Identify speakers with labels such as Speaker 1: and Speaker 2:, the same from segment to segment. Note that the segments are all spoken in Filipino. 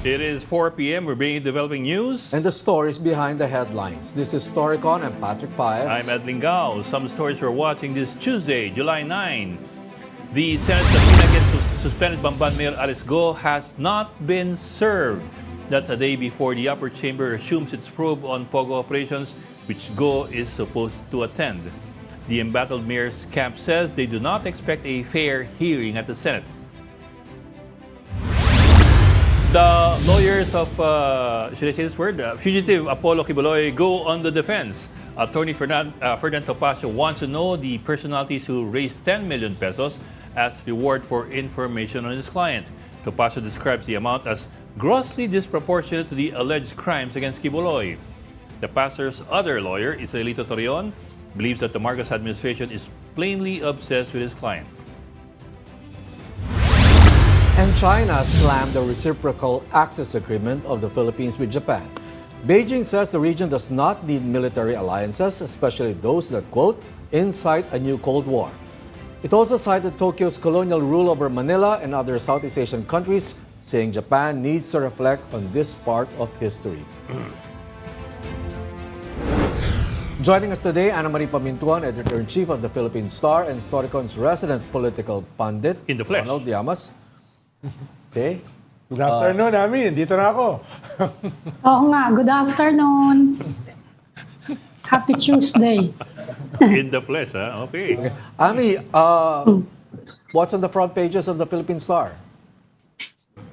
Speaker 1: It is 4 p.m. We're bringing developing news.
Speaker 2: And the stories behind the headlines. This is Storycon and Patrick Paez.
Speaker 1: I'm at Lingao. Some stories we're watching this Tuesday, July 9. The Senate subpoena against suspended Bamban Mayor Alice Go has not been served. That's a day before the upper chamber resumes its probe on Pogo operations, which Go is supposed to attend. The embattled mayor's camp says they do not expect a fair hearing at the Senate. The lawyers of, should I say this word? Fugitive Apollo Kibuloy go on the defense. Attorney Ferdinand Topacio wants to know the personalities who raised 10 million pesos as reward for information on his client. Topacio describes the amount as grossly disproportionate to the alleged crimes against Kibuloy. The pastor's other lawyer, Israelito Torreon, believes that the Marcos administration is plainly obsessed with his client.
Speaker 2: And China slammed the reciprocal access agreement of the Philippines with Japan. Beijing says the region does not need military alliances, especially those that, quote, incite a new Cold War. It also cited Tokyo's colonial rule over Manila and other Southeast Asian countries, saying Japan needs to reflect on this part of history. Joining us today, Ana Marie Pamintuan, Editor-in-Chief of the Philippine Star and Storycon's resident political pundit,
Speaker 1: In the flesh.
Speaker 2: Ronald Llamas. Okay.
Speaker 3: Good afternoon, Ami. Dito na ako.
Speaker 4: Oo nga, good afternoon. Happy Tuesday.
Speaker 1: In the flesh, huh? Okay.
Speaker 2: Ami, what's on the front pages of the Philippine Star?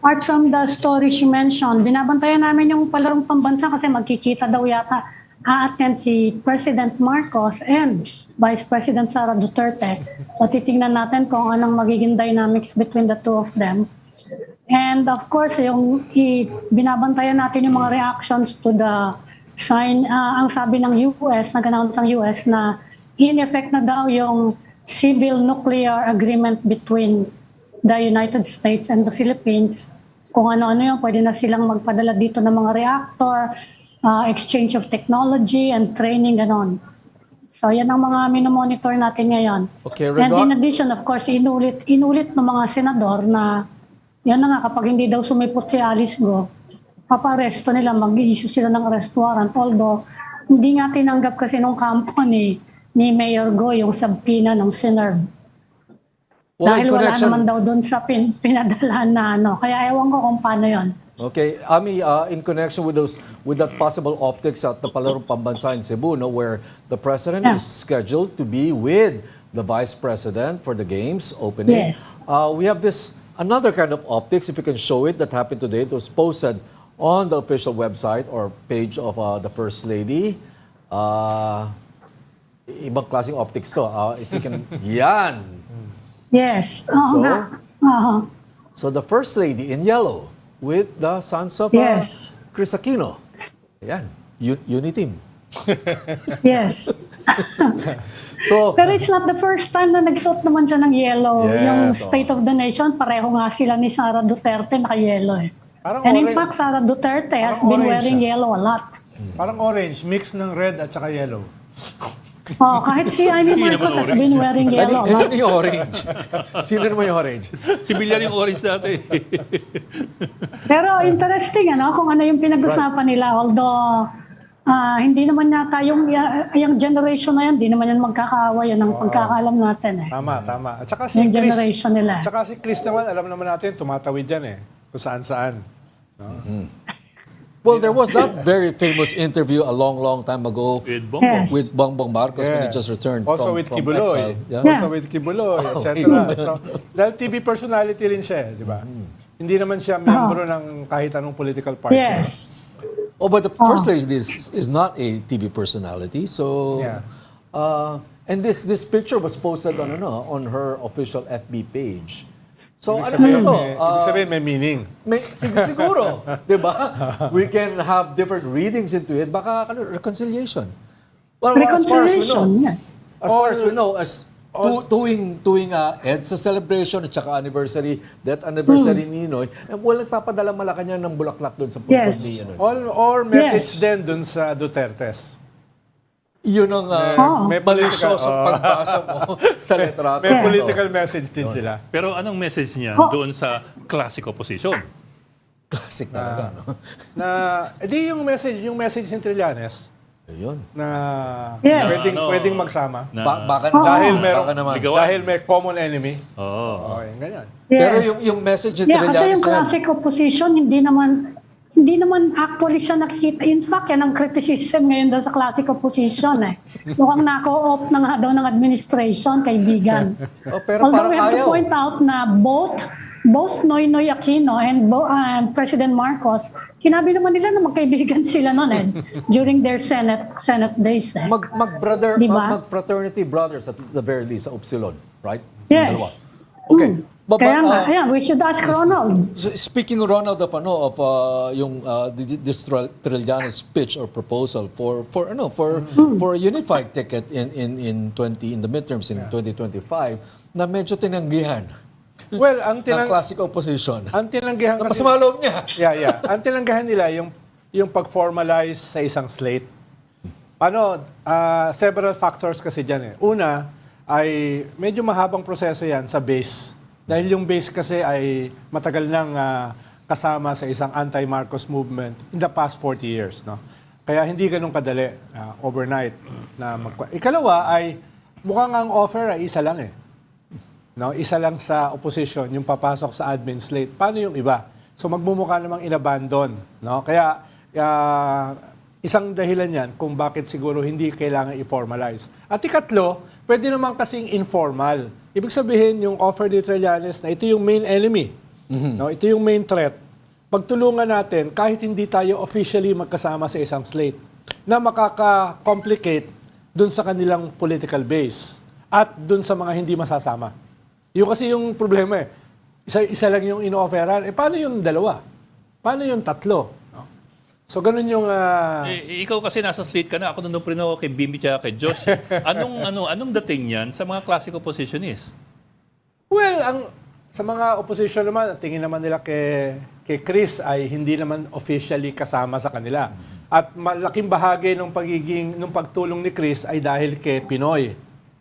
Speaker 4: Apart from the stories you mentioned, binabantayan namin yung palarong pambansa kasi magkikita daw yata a-attend si President Marcos and Vice President Sara Duterte. So titingnan natin kung anong magiging dynamics between the two of them. And of course, yung binabantayan natin yung mga reactions to the sign, ang sabi ng US, nag-announce ng US na in effect na daw yung civil nuclear agreement between the United States and the Philippines. Kung ano-ano yun, pwede na silang magpadala dito ng mga reactor, exchange of technology and training, ganon. So yan ang mga minomonitor natin ngayon.
Speaker 2: Okay,
Speaker 4: and in addition, of course, inulit ng mga senador na yan na nga, kapag hindi daw sumipot si Alice Go, paparesto nila, mag-i-issue sila ng arrest warrant. Although, hindi nga tinanggap kasi nung kampo ni Mayor Go yung subpoena ng SINERB. Dahil wala naman daw doon sa pinadalahan na ano. Kaya ewan ko kung paano yon.
Speaker 2: Okay, Ami, in connection with that possible optics at the Palarong Pambansa in Cebu, no, where the president is scheduled to be with the vice president for the games opening.
Speaker 4: Yes.
Speaker 2: We have another kind of optics, if you can show it, that happened today. It was posted on the official website or page of the First Lady. Ibang klaseng optics to. If you can, yan.
Speaker 4: Yes.
Speaker 2: So the First Lady in yellow with the sons of Chris Aquino. Yan, Uniteam.
Speaker 4: Yes.
Speaker 2: So,
Speaker 4: pero it's not the first time na nagsuot naman siya ng yellow. Yung State of the Nation, pareho nga sila ni Sara Duterte naka-yellow eh. And in fact, Sara Duterte has been wearing yellow a lot.
Speaker 3: Parang orange, mix ng red at saka yellow.
Speaker 4: Oh, kahit si Amy Marcos has been wearing yellow a lot.
Speaker 2: Ano yung orange? Sino naman yung orange?
Speaker 1: Si Villar yung orange natin.
Speaker 4: Pero interesting kung ano yung pinag-usapan nila. Although, hindi naman yata yung generation na yan, hindi naman yan magkakaawa, yan ang pagkakaalam natin eh.
Speaker 3: Tama. At saka si
Speaker 4: Yung
Speaker 3: Chris,
Speaker 4: generation nila.
Speaker 3: At saka si Chris naman, alam naman natin, tumatawid yan eh. Kung saan-saan. No?
Speaker 2: Well, there was that very famous interview a long time ago
Speaker 1: With Bongbong.
Speaker 4: Yes.
Speaker 2: with Bongbong Marcos when he just returned
Speaker 3: Also
Speaker 2: from
Speaker 3: with Kibuloy.
Speaker 2: exile. Yeah.
Speaker 3: Also with Kibuloy, etc. So, dahil TV personality rin siya, di ba? Hindi naman siya miyembro ng kahit anong political party.
Speaker 4: Yes.
Speaker 2: Oh, but the First Lady is not a TV personality, so and this picture was posted on her official FB page. So
Speaker 3: Ibig sabihin may meaning.
Speaker 2: Siguro, 'di ba? We can have different readings into it. Baka reconciliation. Well,
Speaker 4: Reconciliation, yes.
Speaker 2: As far as we know, as tuwing EDSA celebration at saka death anniversary ni Ninoy, nagpapadala Malacanang ng bulaklak doon sa pulpod ni Ninoy.
Speaker 3: Or message din dun sa Dutertes.
Speaker 2: Yun ang
Speaker 3: may
Speaker 2: malisyosong pagbasa mo sa litrato.
Speaker 3: May political message din sila.
Speaker 1: Pero anong message niya doon sa classic opposition?
Speaker 2: Classic talaga, no?
Speaker 3: Na, edi yung message ni Trillanes
Speaker 2: Ayun.
Speaker 3: na
Speaker 4: Yes.
Speaker 3: pwedeng magsama.
Speaker 2: Baka
Speaker 3: Dahil
Speaker 2: naman.
Speaker 3: meron,
Speaker 2: Baka naman.
Speaker 1: Ligawan.
Speaker 3: dahil may common enemy.
Speaker 1: Oo.
Speaker 3: Okay, ganyan.
Speaker 2: Pero
Speaker 4: Yes.
Speaker 2: yung message ni
Speaker 4: Yeah, kasi
Speaker 2: Trillanes
Speaker 4: yung
Speaker 2: na yan,
Speaker 4: classic opposition, hindi naman actually siya nakikita. In fact, yan ang criticism ngayon daw sa classic opposition eh. Mukhang nako-off na nga daw ng administration, kaibigan.
Speaker 2: pero
Speaker 4: Although
Speaker 2: parang
Speaker 4: we have to
Speaker 2: ayaw.
Speaker 4: point out na both Noynoy Aquino and President Marcos, sinabi naman nila na magkaibigan sila noon during their Senate days.
Speaker 2: Mag-brother,
Speaker 4: Diba?
Speaker 2: mag-fraternity brothers at the very least sa Upsilon, right?
Speaker 4: Yes.
Speaker 2: Yung dalawa. Okay. But,
Speaker 4: Kaya nga, ayan, we should ask Ronald.
Speaker 2: speaking Ronald of yung this Trillanes pitch or proposal for a unified ticket in the midterms in 2025 na medyo tinanggihan
Speaker 3: Well,
Speaker 2: ng classic opposition.
Speaker 3: ang tinanggihan kasi...
Speaker 2: Napasama loob niya.
Speaker 3: Yeah. Ang tinanggihan nila yung pag-formalize sa isang slate. Several factors kasi dyan eh. Una, ay medyo mahabang proseso yan sa base. Dahil yung base kasi ay matagal nang kasama sa isang anti-Marcos movement in the past 40 years. No? Kaya hindi ganun kadali overnight. Ikalawa ay mukhang ang offer ay isa lang eh. No, isa lang sa opposition yung papasok sa admin slate. Paano yung iba? So magmumukha namang inabandon, no? Kaya isang dahilan 'yan kung bakit siguro hindi kailangan i-formalize. At ikatlo, pwede naman kasing informal. Ibig sabihin yung offer ni Trillanes na ito yung main enemy. No, ito yung main threat. Pagtulungan natin kahit hindi tayo officially magkasama sa isang slate na makaka-complicate dun sa kanilang political base at dun sa mga hindi masasama. Yung kasi yung problema eh. Isa lang yung ino-offeran. Paano yung dalawa? Paano yung tatlo? No? So, ganun yung...
Speaker 1: Ikaw kasi nasa slate ka na. Ako nandun pa rin ako kay Bimbi at kay Josh. Anong dating yan sa mga classic oppositionists?
Speaker 3: Well, sa mga opposition naman, tingin naman nila kay Chris ay hindi naman officially kasama sa kanila. At malaking bahagi ng pagtulong ni Chris ay dahil kay Pinoy.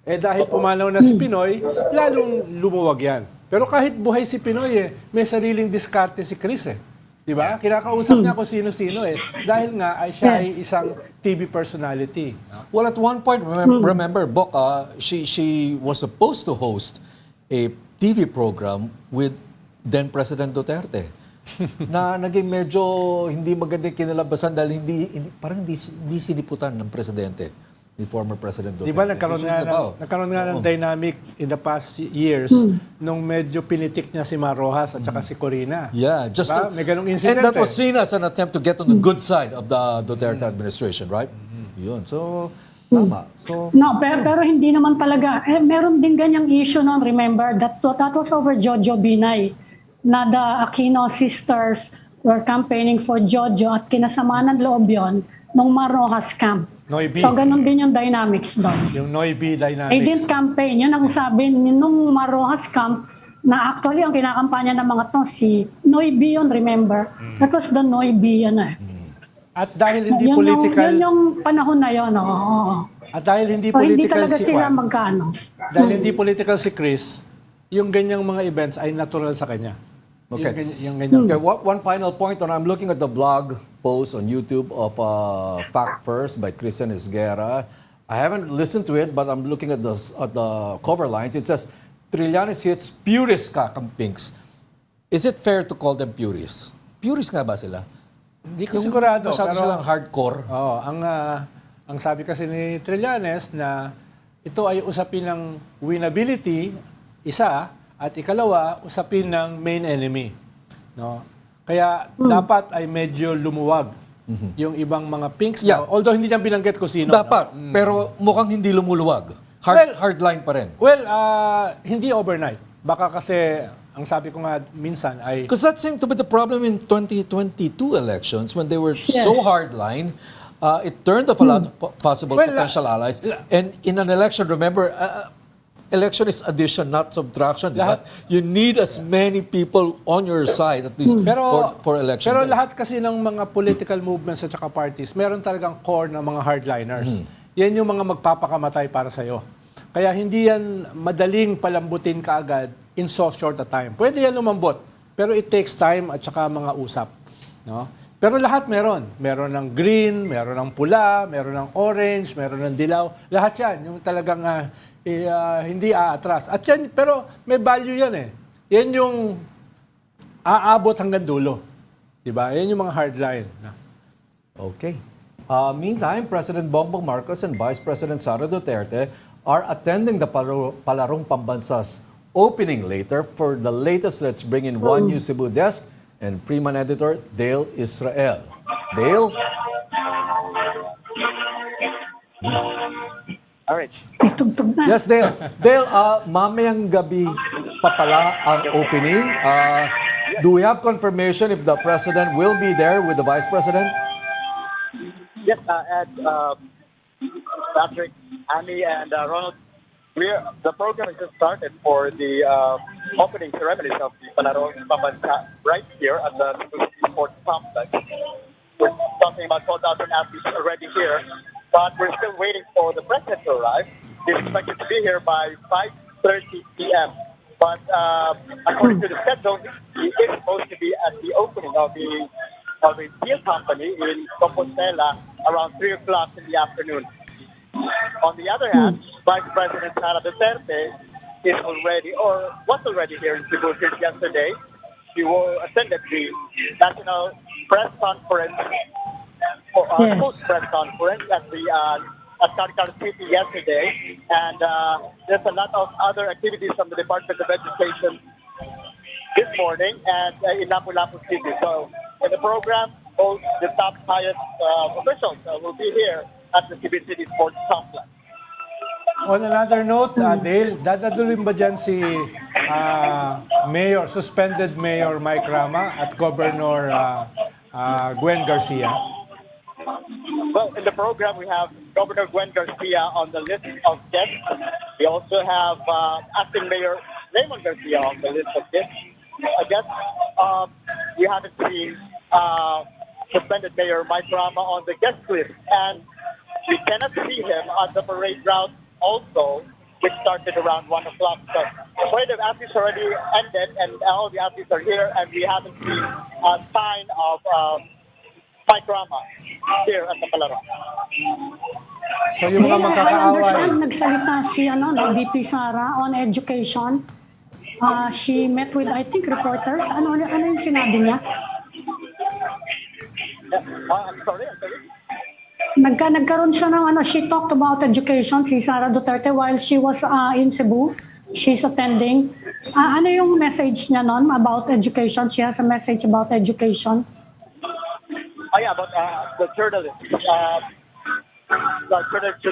Speaker 3: Dahil pumanaw na si Pinoy, lalong lumuwag yan. Pero kahit buhay si Pinoy, may sariling diskarte si Chris eh. Di ba? Kinakausap niya kung sino-sino eh. Dahil nga ay siya ay isang TV personality.
Speaker 2: Well, at one point, remember, Bok, she was supposed to host a TV program with then President Duterte na naging medyo hindi magandang kinalabasan dahil parang hindi siniputan ng presidente, ni former President Duterte.
Speaker 3: Di ba nagkaroon nga ng dynamic in the past years nung medyo pinitik niya si Mar Rojas at saka si Corina.
Speaker 2: Yeah,
Speaker 3: Diba? May ganung incident.
Speaker 2: and that was seen as an attempt to get on the good side of the Duterte administration, right? Yun. So, tama. So,
Speaker 4: No, pero hindi naman talaga. Meron din ganyang issue noon. Remember, that was over Jojo Binay na the Aquino sisters were campaigning for Jojo at kinasama ng loob yun nung Mar Rojas camp.
Speaker 3: Noy-B.
Speaker 4: So, ganun din yung dynamics doon.
Speaker 3: Yung Noy-B dynamics.
Speaker 4: They didn't campaign. Yun ang sabi nung Mar Rojas camp na actually ang kinakampanya ng mga to si Noy-B yun, remember? That was the Noy-B yun eh.
Speaker 3: At dahil hindi
Speaker 4: Yun
Speaker 3: political...
Speaker 4: yung panahon na yun, oo.
Speaker 3: At dahil hindi
Speaker 4: So, hindi
Speaker 3: political
Speaker 4: talaga
Speaker 3: si
Speaker 4: sila
Speaker 3: Juan,
Speaker 4: magkano.
Speaker 3: dahil hindi political si Chris, yung ganyang mga events ay natural sa kanya.
Speaker 2: Okay.
Speaker 3: Yung ganyan.
Speaker 2: okay, one final point. I'm looking at the blog post on YouTube of Fact First by Christian Esguerra. I haven't listened to it, but I'm looking at the cover lines. It says, Trillanes hits purist kakampings. Is it fair to call them purists? Purists nga ba sila?
Speaker 3: Hindi ko sigurado.
Speaker 2: Masyado
Speaker 3: Pero,
Speaker 2: silang hardcore.
Speaker 3: ang sabi kasi ni Trillanes na ito ay usapin ng winnability, isa, at ikalawa, usapin ng main enemy. No? Kaya dapat ay medyo lumuwag yung ibang mga pinks.
Speaker 2: Yeah.
Speaker 3: Although hindi niya binanggit ko sino.
Speaker 2: Dapat,
Speaker 3: No?
Speaker 2: pero mukhang hindi lumuluwag.
Speaker 3: Well,
Speaker 2: Hardline pa rin.
Speaker 3: Well, hindi overnight. Baka kasi, ang sabi ko nga minsan ay...
Speaker 2: Because that seemed to be the problem in 2022 elections when they were
Speaker 4: Yes.
Speaker 2: so hardline. It turned off a lot of possible
Speaker 3: Well,
Speaker 2: potential allies. And in an election, remember, election is addition, not subtraction. Diba? You need as many people on your side, at least for election.
Speaker 3: Pero
Speaker 2: day.
Speaker 3: lahat kasi ng mga political movements at saka parties, meron talagang core na mga hardliners. yan yung mga magpapakamatay para sa'yo. Kaya hindi yan madaling palambutin kaagad in so short a time. Pwede yan lumambot, pero it takes time at saka mga usap. No? Pero lahat meron. Meron ng green, meron ng pula, meron ng orange, meron ng dilaw. Lahat yan, yung talagang hindi aatras. At yan, pero may value yan eh. Yan yung aabot hanggang dulo. Diba? Yan yung mga hardline.
Speaker 2: Okay. Meantime, President Bongbong Marcos and Vice President Sara Duterte are attending the Palarong Pambansa's opening later. For the latest, let's bring in One News Cebu desk and Freeman editor Dale Israel. Dale?
Speaker 5: All right.
Speaker 4: Tugtog na.
Speaker 2: Yes, Dale. Dale, mamayang gabi pa pala ang opening. Do we have confirmation if the President will be there with the Vice President?
Speaker 5: Yes, Patrick, Annie, and Ronald, the program has just started for the opening ceremonies of the Palaro right here at the Sports Complex. We're talking about 12,000 athletes already here, but we're still waiting for the President to arrive. He's expected to be here by 5:30 p.m. But according to the schedule, he is supposed to be at the opening of the steel company in Compostela around 3 o'clock in the afternoon. On the other hand, Vice President Sara Duterte is already, or was already here in Cebu since yesterday. She attended the national press conference, post-press conference at the at Carcar City yesterday, and there's a lot of other activities from the Department of Education this morning and in Lapu-Lapu City. So in the program, both the top highest officials will be here at the Cebu City Sports Complex.
Speaker 3: On another note, Dale, dadadulin ba dyan si suspended Mayor Mike Rama at Governor Gwen Garcia?
Speaker 5: Well, in the program, we have Governor Gwen Garcia on the list of guests. We also have Acting Mayor Raymond Garcia on the list of guests. I guess we haven't seen suspended Mayor Mike Rama on the guest list, and we cannot see him on the parade route also, which started around 1 o'clock. So the parade of athletes already ended, and all the athletes are here, and we haven't seen a sign of Mike Rama here at the Palaro.
Speaker 3: So yung mga
Speaker 4: I
Speaker 3: magkakaaway,
Speaker 4: understand nagsalita si VP Sara on education. She met with, I think, reporters. Ano yung sinabi niya?
Speaker 5: I'm sorry.
Speaker 4: Nagkaroon siya ng she talked about education, si Sara Duterte, while she was in Cebu. She's attending. Ano yung message niya nun about education? She has a message about education.
Speaker 5: Oh yeah, but the journalists. The journalists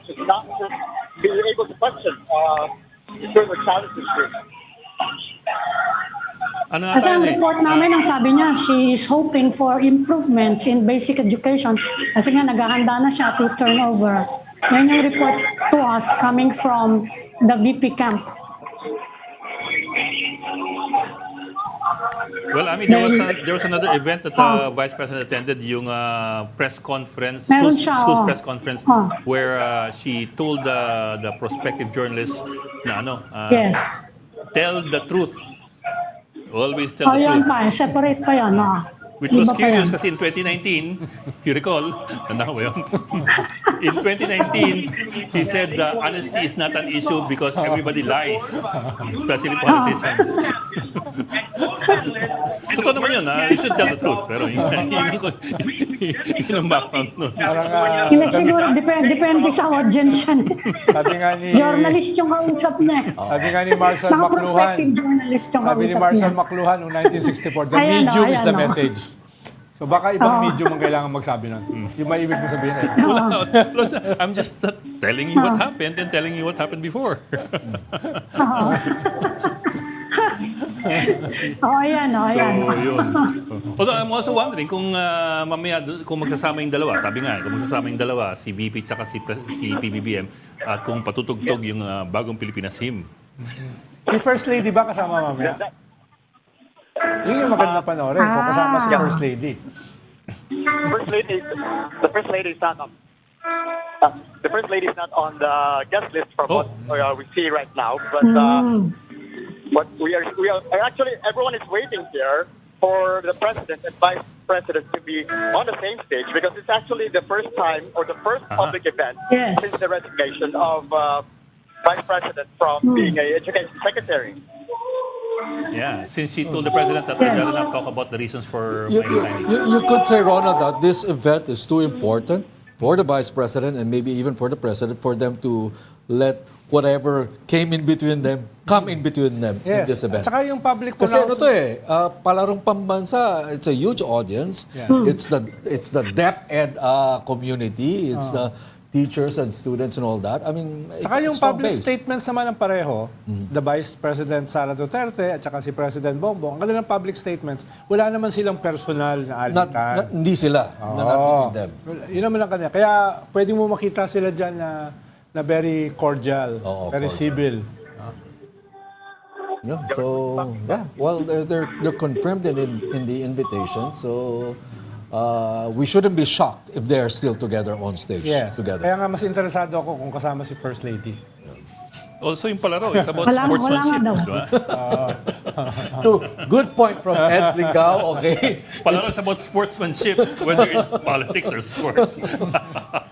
Speaker 5: should not be able to question the challenges here.
Speaker 1: Ano
Speaker 4: Kasi ang
Speaker 1: tayo
Speaker 4: report namin, ang sabi niya, she is hoping for improvements in basic education. Kasi nga, naghahanda na siya to turn over. Yan yung report to us coming from the VP camp.
Speaker 1: Well, I mean, there was another event that Vice President attended, yung press conference,
Speaker 4: Meron
Speaker 1: whose
Speaker 4: siya,
Speaker 1: press conference, where she told the prospective journalists na
Speaker 4: Yes.
Speaker 1: tell the truth. Always tell the
Speaker 4: Yan
Speaker 1: truth.
Speaker 4: pa, separate pa yan.
Speaker 1: Which was
Speaker 4: Iba pa
Speaker 1: curious
Speaker 4: yan.
Speaker 1: kasi in 2019, if you recall, tanda ko ba yun? In 2019, she said honesty is not an issue because everybody lies, especially politicians. Totoo naman yun, you should tell the truth. Pero yun ang background nun.
Speaker 4: Hindi siguro, depende sa audience yan.
Speaker 3: sabi nga ni
Speaker 4: Journalist yung kausap niya.
Speaker 3: sabi nga ni Marcel
Speaker 4: Mga
Speaker 3: Macluhan,
Speaker 4: prospective journalist yung
Speaker 3: sabi ni
Speaker 4: kausap
Speaker 3: Marcel
Speaker 4: niya.
Speaker 3: Macluhan noong 1964, the
Speaker 4: Ayan,
Speaker 3: medium is the
Speaker 4: ayan,
Speaker 3: message. So baka ibang medium ang kailangan magsabi nun. Yung may ibig mong sabihin eh.
Speaker 1: I'm just telling you what happened and telling you what happened before.
Speaker 4: Ayan.
Speaker 1: So, yun. Although I'm also wondering kung mamaya, kung magsasama yung dalawa, sabi nga, kung magsasama yung dalawa, si VP at si PBBM, at kung patutugtog yung bagong Pilipinas hymn.
Speaker 3: Si First Lady ba kasama mamaya? Yun yung maganda panoorin kung kasama si First Lady.
Speaker 5: the first lady is not on. The first lady is not on the guest list for what we see right now, but we are actually everyone is waiting here for the president and vice president to be on the same stage because it's actually the first time or the first public event since the resignation of vice president from being a education secretary.
Speaker 1: Yeah, since she told the president that they will not talk about the reasons for resigning.
Speaker 2: You could say, Ronald, that this event is too important for the vice president and maybe even for the president for them to let whatever came in between them come in between them in this event.
Speaker 3: At saka yung public
Speaker 2: Kasi ano to palarong pambansa, it's a huge audience.
Speaker 3: Yeah.
Speaker 2: It's the DepEd community. It's the teachers and students and all that. I mean,
Speaker 3: Saka yung
Speaker 2: strong
Speaker 3: public
Speaker 2: base.
Speaker 3: statements naman ng pareho, the Vice President Sara Duterte at saka si President Bongbong, ang kanilang public statements, wala naman silang personal na alitan.
Speaker 2: Hindi sila. Not between them.
Speaker 3: Yun naman ang kanya. Kaya pwede mo makita sila dyan na very cordial, very civil.
Speaker 2: Yeah, so well, they're confirmed in the invitation. So we shouldn't be shocked if they are still together on stage together.
Speaker 3: Kaya nga mas interesado ako kung kasama si First Lady.
Speaker 1: Also, yung Palaro is about
Speaker 4: Wala
Speaker 1: sportsmanship.
Speaker 4: nga daw.
Speaker 1: Diba?
Speaker 2: Good point from Ed Lingao. Okay.
Speaker 1: Palaro is about sportsmanship, whether it's politics or sports.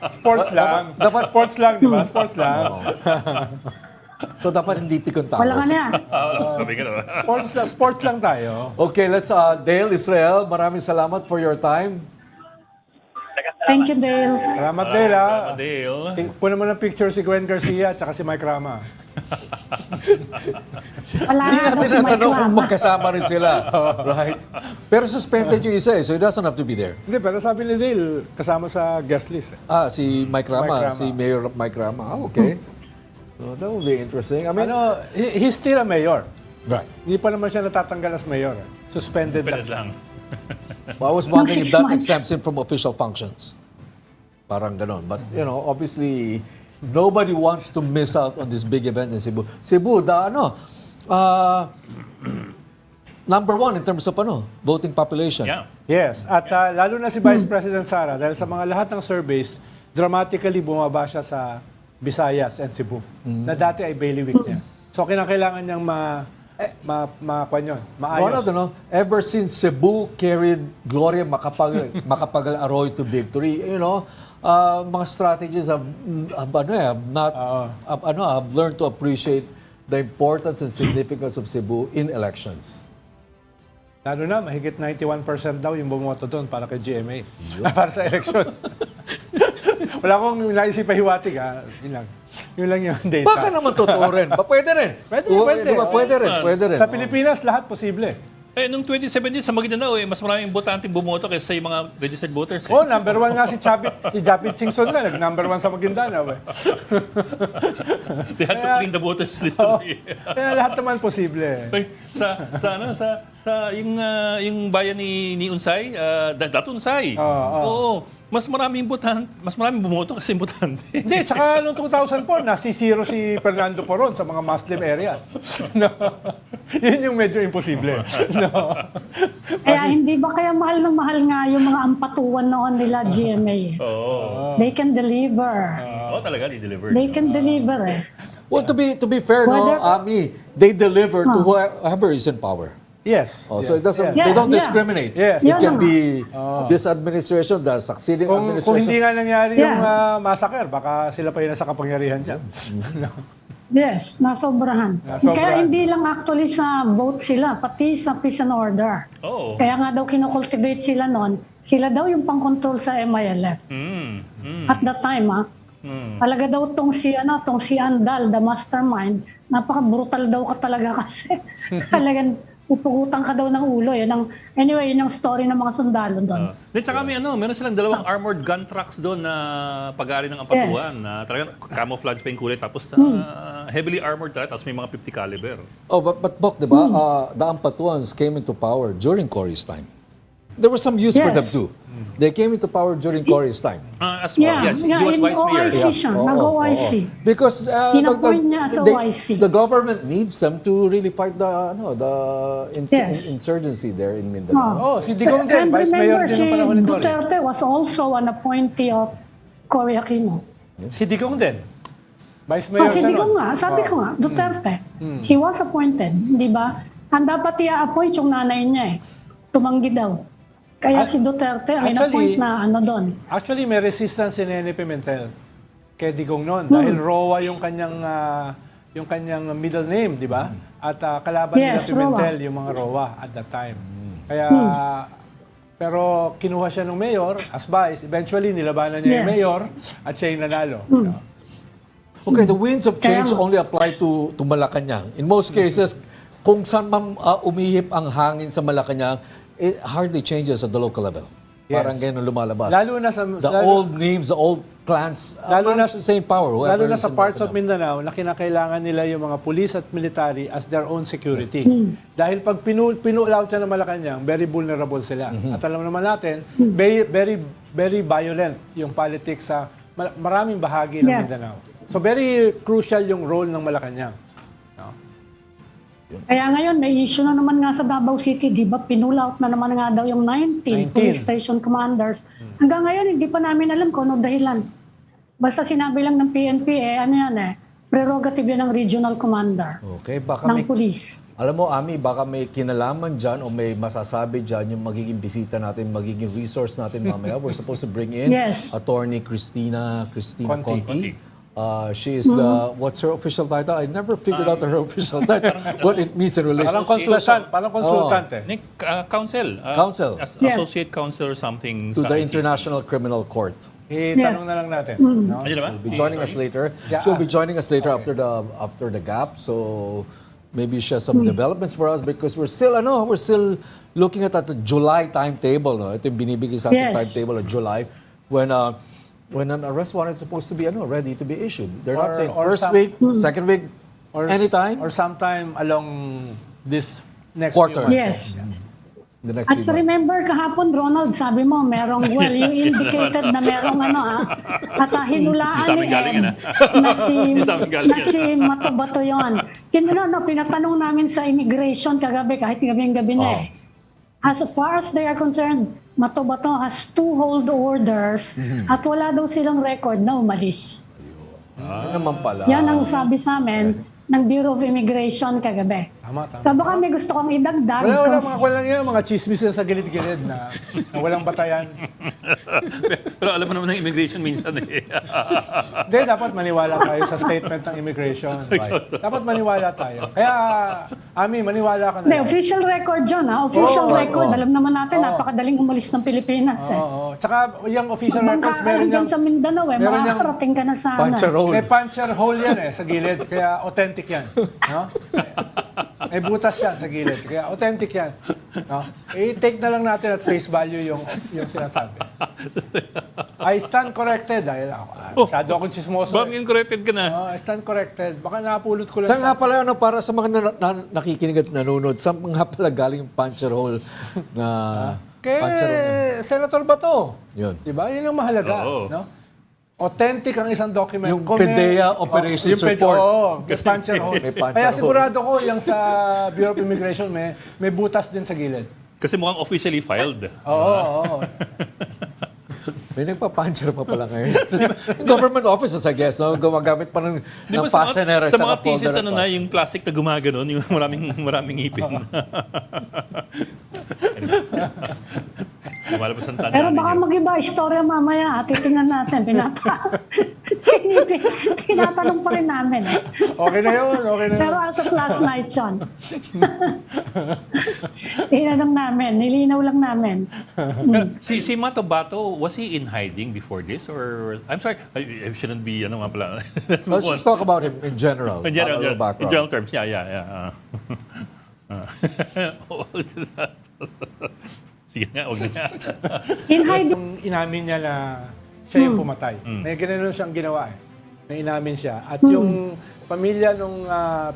Speaker 3: Sports lang. Sports lang, di ba? Sports lang.
Speaker 2: So dapat hindi pikon tao.
Speaker 4: Wala ka na yan.
Speaker 1: Sabi ka naman.
Speaker 3: Sports lang tayo.
Speaker 2: Okay, let's Dale Israel, maraming salamat for your time.
Speaker 4: Thank you, Dale.
Speaker 3: Salamat, Dale, ha?
Speaker 1: Dale.
Speaker 3: Kunin mo ng picture si Gwen Garcia at saka si Mike Rama.
Speaker 4: Wala
Speaker 2: Hindi
Speaker 4: nga daw
Speaker 2: natin
Speaker 4: si Mike
Speaker 2: natanong kung
Speaker 4: Rama.
Speaker 2: magkasama rin sila. Right? Pero suspended yung isa so he doesn't have to be there.
Speaker 3: Hindi, pero sabi ni Dale, kasama sa guest list.
Speaker 2: Si Mike Rama,
Speaker 3: Mike Rama.
Speaker 2: si Mayor Mike Rama. Okay. So that will be interesting. I mean,
Speaker 3: He's still a mayor.
Speaker 2: right.
Speaker 3: Hindi pa naman siya natatanggal as mayor. Suspended
Speaker 1: Pinad
Speaker 3: lang.
Speaker 1: lang.
Speaker 2: Well, I was wondering if that
Speaker 4: 6 months.
Speaker 2: exempts him from official functions. Parang ganon. But, obviously, nobody wants to miss out on this big event in Cebu. Cebu, number one in terms of voting population.
Speaker 1: Yeah.
Speaker 3: Yes. At lalo na si Vice President Sara, dahil sa mga lahat ng surveys, dramatically bumaba siya sa Visayas and Cebu. Na dati ay bailiwick niya. So, kinakailangan niyang maayos.
Speaker 2: Ronald, ever since Cebu carried Gloria Macapagal Arroyo to victory, mga strategies have learned to appreciate the importance and significance of Cebu in elections.
Speaker 3: Lalo na, mahigit 91% daw yung bumoto doon para kay GMA. Para sa election. Wala akong naisip pahiwatig, ha? Yun lang yung data.
Speaker 2: Baka naman totoo rin. Pwede rin. Pwede rin.
Speaker 3: Sa Pilipinas, lahat posible.
Speaker 1: Nung 2017 sa Maguindanao, mas maraming botante bumoto kaysa yung mga registered voters.
Speaker 3: Number one nga si Japit Singson na, nag-number one sa Maguindanao.
Speaker 1: They had to clean the voters list.
Speaker 3: Kaya lahat naman posible.
Speaker 1: Yung bayan ni Unsay, Datunsay. Oo. Mas maraming bumoto kasi botante.
Speaker 3: Hindi, tsaka noong 2004, nasisiro si Fernando Poron sa mga Muslim areas. Yun yung medyo imposible.
Speaker 4: Kaya hindi ba kaya mahal na mahal nga yung mga ampatuan noon nila GMA? They can deliver.
Speaker 1: Talaga, di-deliver.
Speaker 4: They can deliver
Speaker 2: Well, to be fair, Ami, they deliver to whoever is in power.
Speaker 3: Yes.
Speaker 2: So it doesn't.
Speaker 4: Yeah.
Speaker 2: They don't
Speaker 4: Yeah.
Speaker 2: discriminate.
Speaker 3: Yes.
Speaker 2: It can be this administration, the succeeding
Speaker 3: Kung hindi
Speaker 2: administration.
Speaker 3: nga nangyari yung massacre, baka sila pa yung nasa kapangyarihan dyan.
Speaker 4: Yes, nasobrahan.
Speaker 3: Nasobrahan.
Speaker 4: Kaya hindi lang actually sa vote sila, pati sa peace and order.
Speaker 1: Oo.
Speaker 4: Kaya nga daw kinocultivate sila noon. Sila daw yung pang-control sa MILF. At that time, talaga daw tong si Andal, the mastermind, napaka-brutal daw ka talaga kasi talagang pupugutan ka daw ng ulo. Anyway, yun yung story ng mga sundalo doon.
Speaker 1: Tsaka meron silang dalawang armored gun trucks doon na pag-aari ng Ampatuan. Na talagang camouflage pa yung kulay. Tapos heavily armored talaga. Tapos may mga 50 caliber.
Speaker 2: But Bok, di ba? The Ampatuans came into power during Cory's time. there was some use for them
Speaker 4: Yes.
Speaker 2: too. They came into power during Cory's time.
Speaker 1: As well,
Speaker 4: Yeah,
Speaker 1: he was
Speaker 4: in
Speaker 1: vice mayor.
Speaker 4: OIC siya.
Speaker 2: Oo,
Speaker 4: Nag-OIC.
Speaker 2: oo. Because
Speaker 4: Pinappoint niya as OIC.
Speaker 2: the government needs them to really fight the
Speaker 4: Yes.
Speaker 2: insurgency there in Mindanao.
Speaker 3: Oh, si Digong din,
Speaker 4: And
Speaker 3: Vice Mayor
Speaker 4: remember,
Speaker 3: din
Speaker 4: si
Speaker 3: ng panahon ni Cory.
Speaker 4: Duterte was also an appointee of Cory Aquino.
Speaker 3: Si Digong din. Vice Mayor
Speaker 4: Si
Speaker 3: siya
Speaker 4: Digong
Speaker 3: nun.
Speaker 4: nga, sabi ko nga, Duterte. He was appointed, di ba? Ang dapat i-appoint yung nanay niya eh. Tumanggi daw. Kaya si Duterte ang
Speaker 3: Actually-
Speaker 4: in-appoint na ano doon.
Speaker 3: Actually, may resistance si Nene Pimentel kay Digong noon dahil Roa yung kanyang middle name, di ba? At kalaban nila
Speaker 4: Yes,
Speaker 3: Pimentel yung mga Roa at that time. Kaya pero kinuha siya ng mayor as vice. Eventually, nilabanan niya yung
Speaker 4: Yes.
Speaker 3: mayor at siya yung nanalo.
Speaker 2: Okay, the winds of change
Speaker 4: Kaya nga.
Speaker 2: only apply to Malacanang. In most cases, kung saan man umihip ang hangin sa Malacanang, it hardly changes at the local level.
Speaker 3: Yes.
Speaker 2: Parang ganun lumalabas.
Speaker 3: Lalo na sa
Speaker 2: The old names, the old clans,
Speaker 3: Lalo na-
Speaker 2: the same power. whoever
Speaker 3: Lalo na
Speaker 2: is
Speaker 3: sa
Speaker 2: in
Speaker 3: parts of
Speaker 2: Mindanao.
Speaker 3: Mindanao na kinakailangan nila yung mga police at military as their own security. Dahil pag pinu-out siya ng Malacanang, very vulnerable sila. At alam naman natin, very, very, very violent yung politics sa maraming bahagi ng
Speaker 4: Yeah.
Speaker 3: Mindanao. So very crucial yung role ng Malacanang. No?
Speaker 4: Kaya ngayon, may issue na naman nga sa Davao City, di ba? Pinull out na naman nga daw yung 19 police station commanders. Hanggang ngayon, hindi pa namin alam kung ano dahilan. Basta sinabi lang ng PNP, ano yan prerogative yan ng regional commander
Speaker 2: Okay, baka
Speaker 4: ng
Speaker 2: may,
Speaker 4: police.
Speaker 2: alam mo, Ami, baka may kinalaman dyan o may masasabi dyan yung magiging bisita natin, magiging resource natin mamaya. We're supposed to bring in
Speaker 4: Yes.
Speaker 2: Attorney Christina
Speaker 3: Conti.
Speaker 2: Conti. She is the, what's her official title? I never figured out her official title, what it means in relation.
Speaker 3: Parang consultant eh.
Speaker 1: Nick, counsel.
Speaker 2: Counsel.
Speaker 4: Yeah.
Speaker 1: Associate counsel or something.
Speaker 2: To
Speaker 1: sa
Speaker 2: the
Speaker 1: ICC.
Speaker 2: International Criminal Court.
Speaker 3: Tanong na lang natin. No?
Speaker 1: Ayun naman.
Speaker 2: Be joining us later.
Speaker 3: Yeah.
Speaker 2: She'll be joining us later after the gap. So maybe she has some developments for us because we're still looking at the July timetable. No? Ito yung binibigay sa ating
Speaker 4: Yes.
Speaker 2: timetable of July when an arrest warrant is supposed to be ready to be issued. They're not
Speaker 3: Or-
Speaker 2: saying
Speaker 3: or
Speaker 2: first
Speaker 3: some-
Speaker 2: week, second week, anytime.
Speaker 3: Or sometime along this next
Speaker 2: Quarter.
Speaker 3: few months.
Speaker 4: Yes.
Speaker 2: The next
Speaker 4: At
Speaker 2: 3 months.
Speaker 4: remember kahapon, Ronald, sabi mo, you indicated na merong at hinulaan
Speaker 1: Di sa amin
Speaker 4: ni
Speaker 1: galing
Speaker 4: Ed
Speaker 1: yan,
Speaker 4: na si,
Speaker 1: Di sa amin galing
Speaker 4: na
Speaker 1: yan.
Speaker 4: si Matobato yun. Pinatanong namin sa immigration kagabi, kahit gabi-gabi na eh. As far as they are concerned, Matobato has 2 hold orders at wala daw silang record na umalis.
Speaker 2: Yan naman pala.
Speaker 4: Yan ang sabi sa amin ng Bureau of Immigration kagabi.
Speaker 3: Tama.
Speaker 4: So baka may gusto kong idagdag.
Speaker 3: Walang yan, mga chismis na sa gilid-gilid na walang batayan.
Speaker 1: Pero alam mo naman ng immigration minsan eh.
Speaker 3: Hindi, dapat maniwala tayo sa statement ng immigration. Dapat maniwala tayo. Kaya, Ami, maniwala ka na
Speaker 4: Hindi,
Speaker 3: lang.
Speaker 4: official record yun Official
Speaker 2: Oo,
Speaker 4: record.
Speaker 2: oo.
Speaker 4: Alam naman natin, napakadaling umalis ng Pilipinas
Speaker 3: Oo. Tsaka, yung official
Speaker 4: Bangka
Speaker 3: records,
Speaker 4: ka
Speaker 3: meron
Speaker 4: lang dyan
Speaker 3: yung
Speaker 4: sa Mindanao
Speaker 3: meron yung
Speaker 4: makakarating ka na sa
Speaker 2: Pancherol.
Speaker 3: may puncture hole yan sa gilid. Kaya authentic yan. No? May butas yan sa gilid. Kaya authentic yan. No? I-take na lang natin at face value yung sinasabi. I stand corrected. Dahil masyado akong chismoso.
Speaker 1: Bakit corrected ka na?
Speaker 3: I stand corrected. Baka napulot ko lang.
Speaker 2: Saan nga pala, para sa mga nakikinig at nanonood, saan nga pala galing yung puncher hole na
Speaker 3: Kay
Speaker 2: puncher hole na?
Speaker 3: Senator Bato.
Speaker 2: Yun.
Speaker 3: Diba? Yun ang mahalaga.
Speaker 1: Oo.
Speaker 3: No? Authentic ang isang document.
Speaker 2: Yung
Speaker 3: Kung may-
Speaker 2: PDEA Operations
Speaker 3: yung
Speaker 2: Report.
Speaker 3: Oo, may puncher hole.
Speaker 2: May puncher
Speaker 3: Kaya
Speaker 2: hole.
Speaker 3: sigurado ko yung sa Bureau of Immigration may butas din sa gilid.
Speaker 1: Kasi mukhang officially filed.
Speaker 3: Oo.
Speaker 2: May nagpa-puncher pa pala ngayon. Government offices, I guess, no? Gumagamit pa ng
Speaker 1: Di ba
Speaker 2: fastener at
Speaker 1: sa
Speaker 2: saka
Speaker 1: mga thesis,
Speaker 2: folder pa.
Speaker 1: yung plastic na gumaganon, yung maraming ngipin. Lumalabas ang tanda
Speaker 4: Pero baka
Speaker 1: ninyo.
Speaker 4: mag-iba istorya mamaya. Titingnan natin. Tinatanong pa rin namin
Speaker 3: Okay na yun.
Speaker 4: Pero as of last night yun. Tinanong namin. Nilinaw lang namin.
Speaker 1: Si Mato Bato, was he in hiding before this? Or, I'm sorry, I shouldn't be, ano nga pala. Let's move
Speaker 2: Let's
Speaker 1: on.
Speaker 2: just talk about him in general.
Speaker 1: In general,
Speaker 2: Our background.
Speaker 1: in general terms, yeah. Sige nga, huwag na nga.
Speaker 4: In hiding.
Speaker 3: Yung inamin niya na siya yung pumatay. May gano'n siyang ginawa eh. May inamin siya. At yung pamilya nung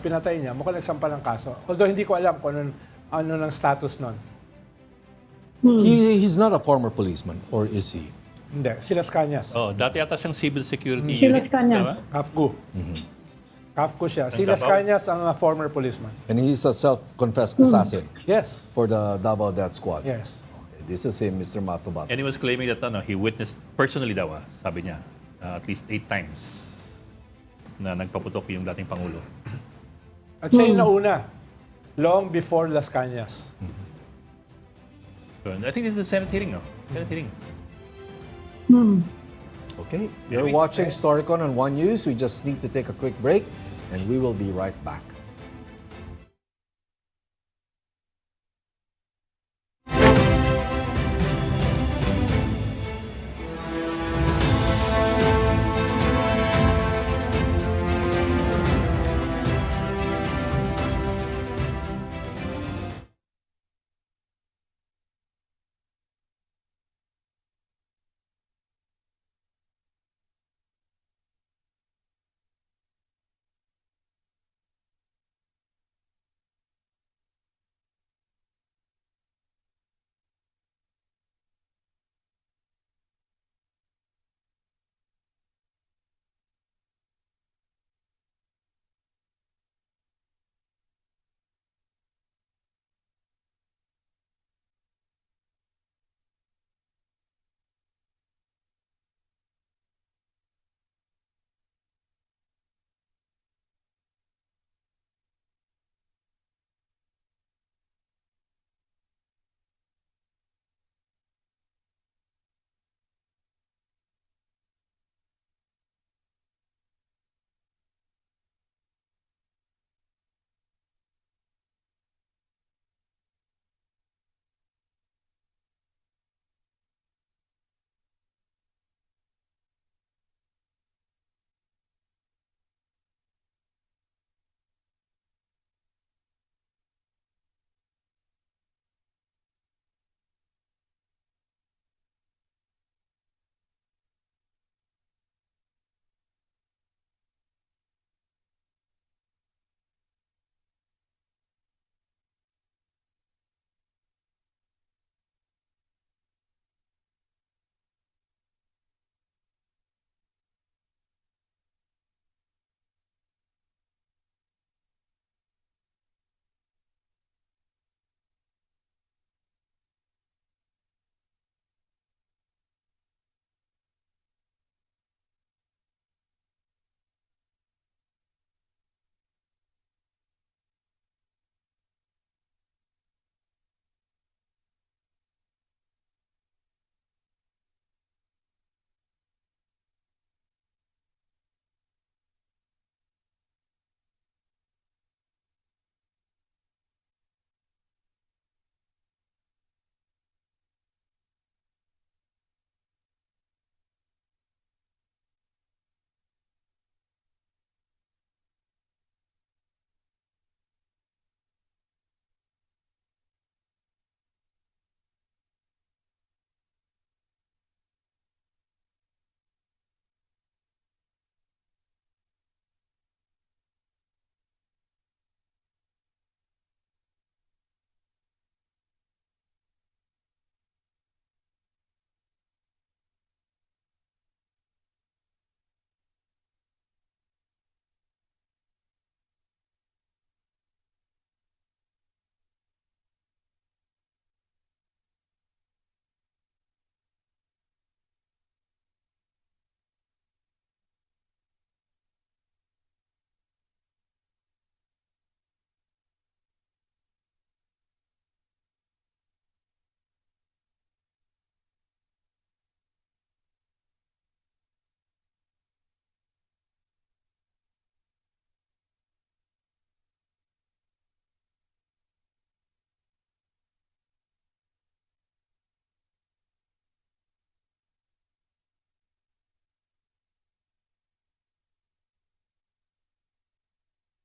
Speaker 3: pinatay niya, mukhang nagsampa ng kaso. Although hindi ko alam kung ano ng status nun.
Speaker 2: He's not a former policeman, or is he?
Speaker 3: Hindi, si Las Cañas.
Speaker 1: Oh, dati yata siyang civil security
Speaker 4: Si
Speaker 1: unit.
Speaker 4: Las Cañas.
Speaker 3: Kafko. Kafko siya. Si Las Cañas ang former policeman.
Speaker 2: And he's a self-confessed assassin
Speaker 3: Yes.
Speaker 2: for the Davao Death Squad.
Speaker 3: Yes.
Speaker 2: Okay, this is him, Mr. Matubat.
Speaker 1: And he was claiming that he witnessed personally daw, sabi niya, at least 8 times na nagpaputok yung dating Pangulo.
Speaker 3: At siya yung nauna. Long before Las Cañas.
Speaker 1: So, I think this is a Senate hearing, no? Senate hearing.
Speaker 2: Okay, you're watching Storycon on One News. We just need to take a quick break, and we will be right back.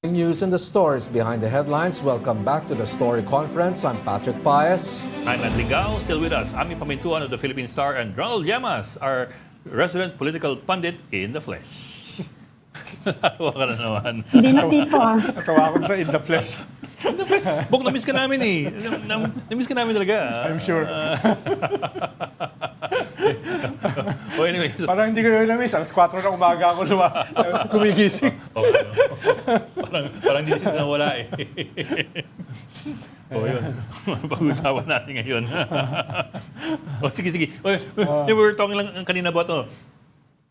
Speaker 2: News and the stories behind the headlines. Welcome back to the Story Conference. I'm Patrick Paez.
Speaker 1: I'm Lingao, still with us. Ami Pamintuan of the Philippine Star and Ronald Llamas, our resident political pundit in the flesh. Tawa ka na naman.
Speaker 4: Hindi na tito ah.
Speaker 3: Natawa ko sa in the flesh.
Speaker 1: Bok, na-miss ka namin eh. Na-miss ka namin talaga.
Speaker 3: I'm sure.
Speaker 1: Oh, anyway.
Speaker 3: Parang hindi ko yun na-miss. Alas 4 ng umaga ako kumigising.
Speaker 1: Parang hindi siya nawala eh. Oh, yun. Pag-usapan natin ngayon. Oh, sige. Oh, we were talking lang kanina about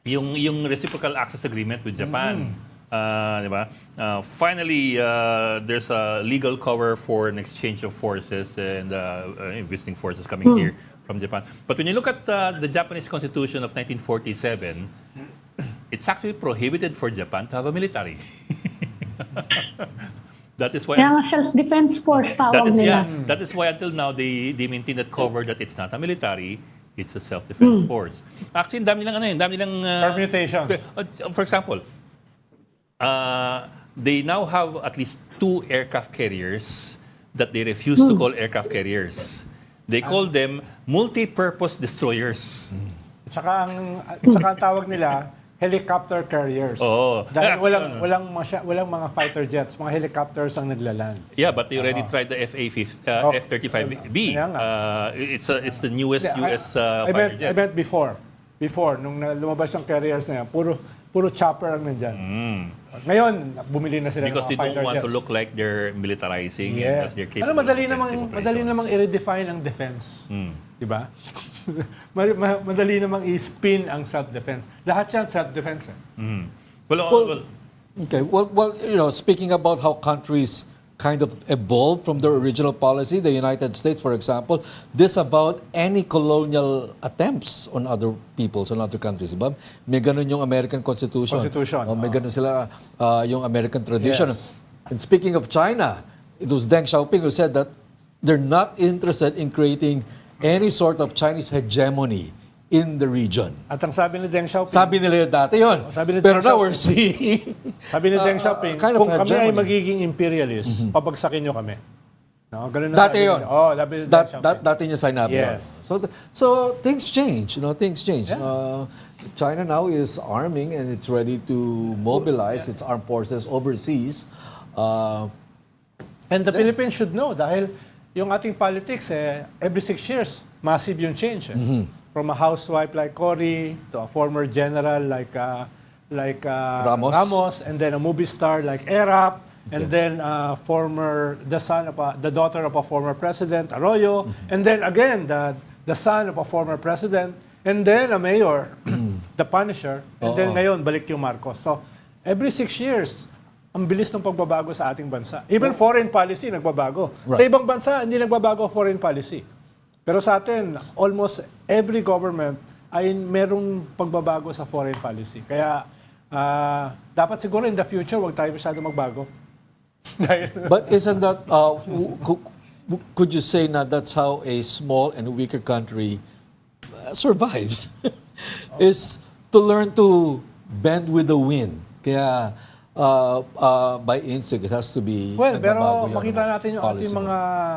Speaker 1: yung reciprocal access agreement with Japan. Di ba? Finally, there's a legal cover for an exchange of forces and visiting forces coming here from Japan. But when you look at the Japanese Constitution of 1947, it's actually prohibited for Japan to have a military. That is why.
Speaker 4: Kaya nga self-defense force tawag nila.
Speaker 1: That is why until now they maintain that cover that it's not a military, it's a self-defense force. Actually, dami lang dami lang
Speaker 3: Permutations.
Speaker 1: For example, they now have at least 2 aircraft carriers that they refuse to call aircraft carriers. They call them multi-purpose destroyers.
Speaker 3: Tsaka ang tawag nila, helicopter carriers.
Speaker 1: Oo.
Speaker 3: Dahil walang mga fighter jets, mga helicopters ang naglaland.
Speaker 1: Yeah, but they already tried the F-35B. It's the newest US fighter jet.
Speaker 3: I meant before, nung lumabas yung carriers na yan, puro chopper ang nandyan. Ngayon, bumili na sila
Speaker 1: Because
Speaker 3: ng
Speaker 1: they
Speaker 3: mga fighter
Speaker 1: don't want
Speaker 3: jets.
Speaker 1: to look like they're militarizing and that they're capable
Speaker 3: madali
Speaker 1: of
Speaker 3: namang i-redefine ang defense. Di ba? Madali namang i-spin ang self-defense. Lahat yan self-defense.
Speaker 2: Okay. Well, speaking about how countries kind of evolved from their original policy, the United States, for example, disavowed any colonial attempts on other peoples, on other countries. Diba? May ganun yung American Constitution. May ganun sila yung American tradition.
Speaker 3: Yes.
Speaker 2: And speaking of China, it was Deng Xiaoping who said that they're not interested in creating any sort of Chinese hegemony in the region.
Speaker 3: At ang sabi ni Deng Xiaoping,
Speaker 2: Sabi nila yun dati yun.
Speaker 3: Sabi ni
Speaker 2: Pero
Speaker 3: Deng
Speaker 2: now
Speaker 3: Xiaoping,
Speaker 2: we're seeing
Speaker 3: sabi ni Deng Xiaoping,
Speaker 2: kind of
Speaker 3: kung kami ay
Speaker 2: hegemony.
Speaker 3: magiging imperialist, pabagsakin nyo kami. No, ganun na
Speaker 2: Dati
Speaker 3: sabi
Speaker 2: yun.
Speaker 3: niya. Oh, sabi ni Deng Xiaoping.
Speaker 2: Dati niya sinabi yun.
Speaker 3: Yes.
Speaker 2: So things change, things change. China now is arming and it's ready to mobilize its armed forces overseas.
Speaker 3: And the Philippines should know dahil yung ating politics, every 6 years, massive yung change. From a housewife like Cory to a former general like Ramos, and then a movie star like Erap, and then the daughter of a former president, Arroyo, and then again the son of a former president, and then a mayor, the Punisher, and then ngayon balik yung Marcos. So every 6 years, ang bilis ng pagbabago sa ating bansa. Even foreign policy nagbabago.
Speaker 2: Right.
Speaker 3: Sa ibang bansa, hindi nagbabago foreign policy. Pero sa atin, almost every government ay merong pagbabago sa foreign policy. Kaya dapat siguro in the future, wag tayo masyado magbago.
Speaker 2: But isn't that, could you say na that's how a small and weaker country survives? Is to learn to bend with the wind. Kaya by instinct, it has to be
Speaker 3: pero makita natin yung ating mga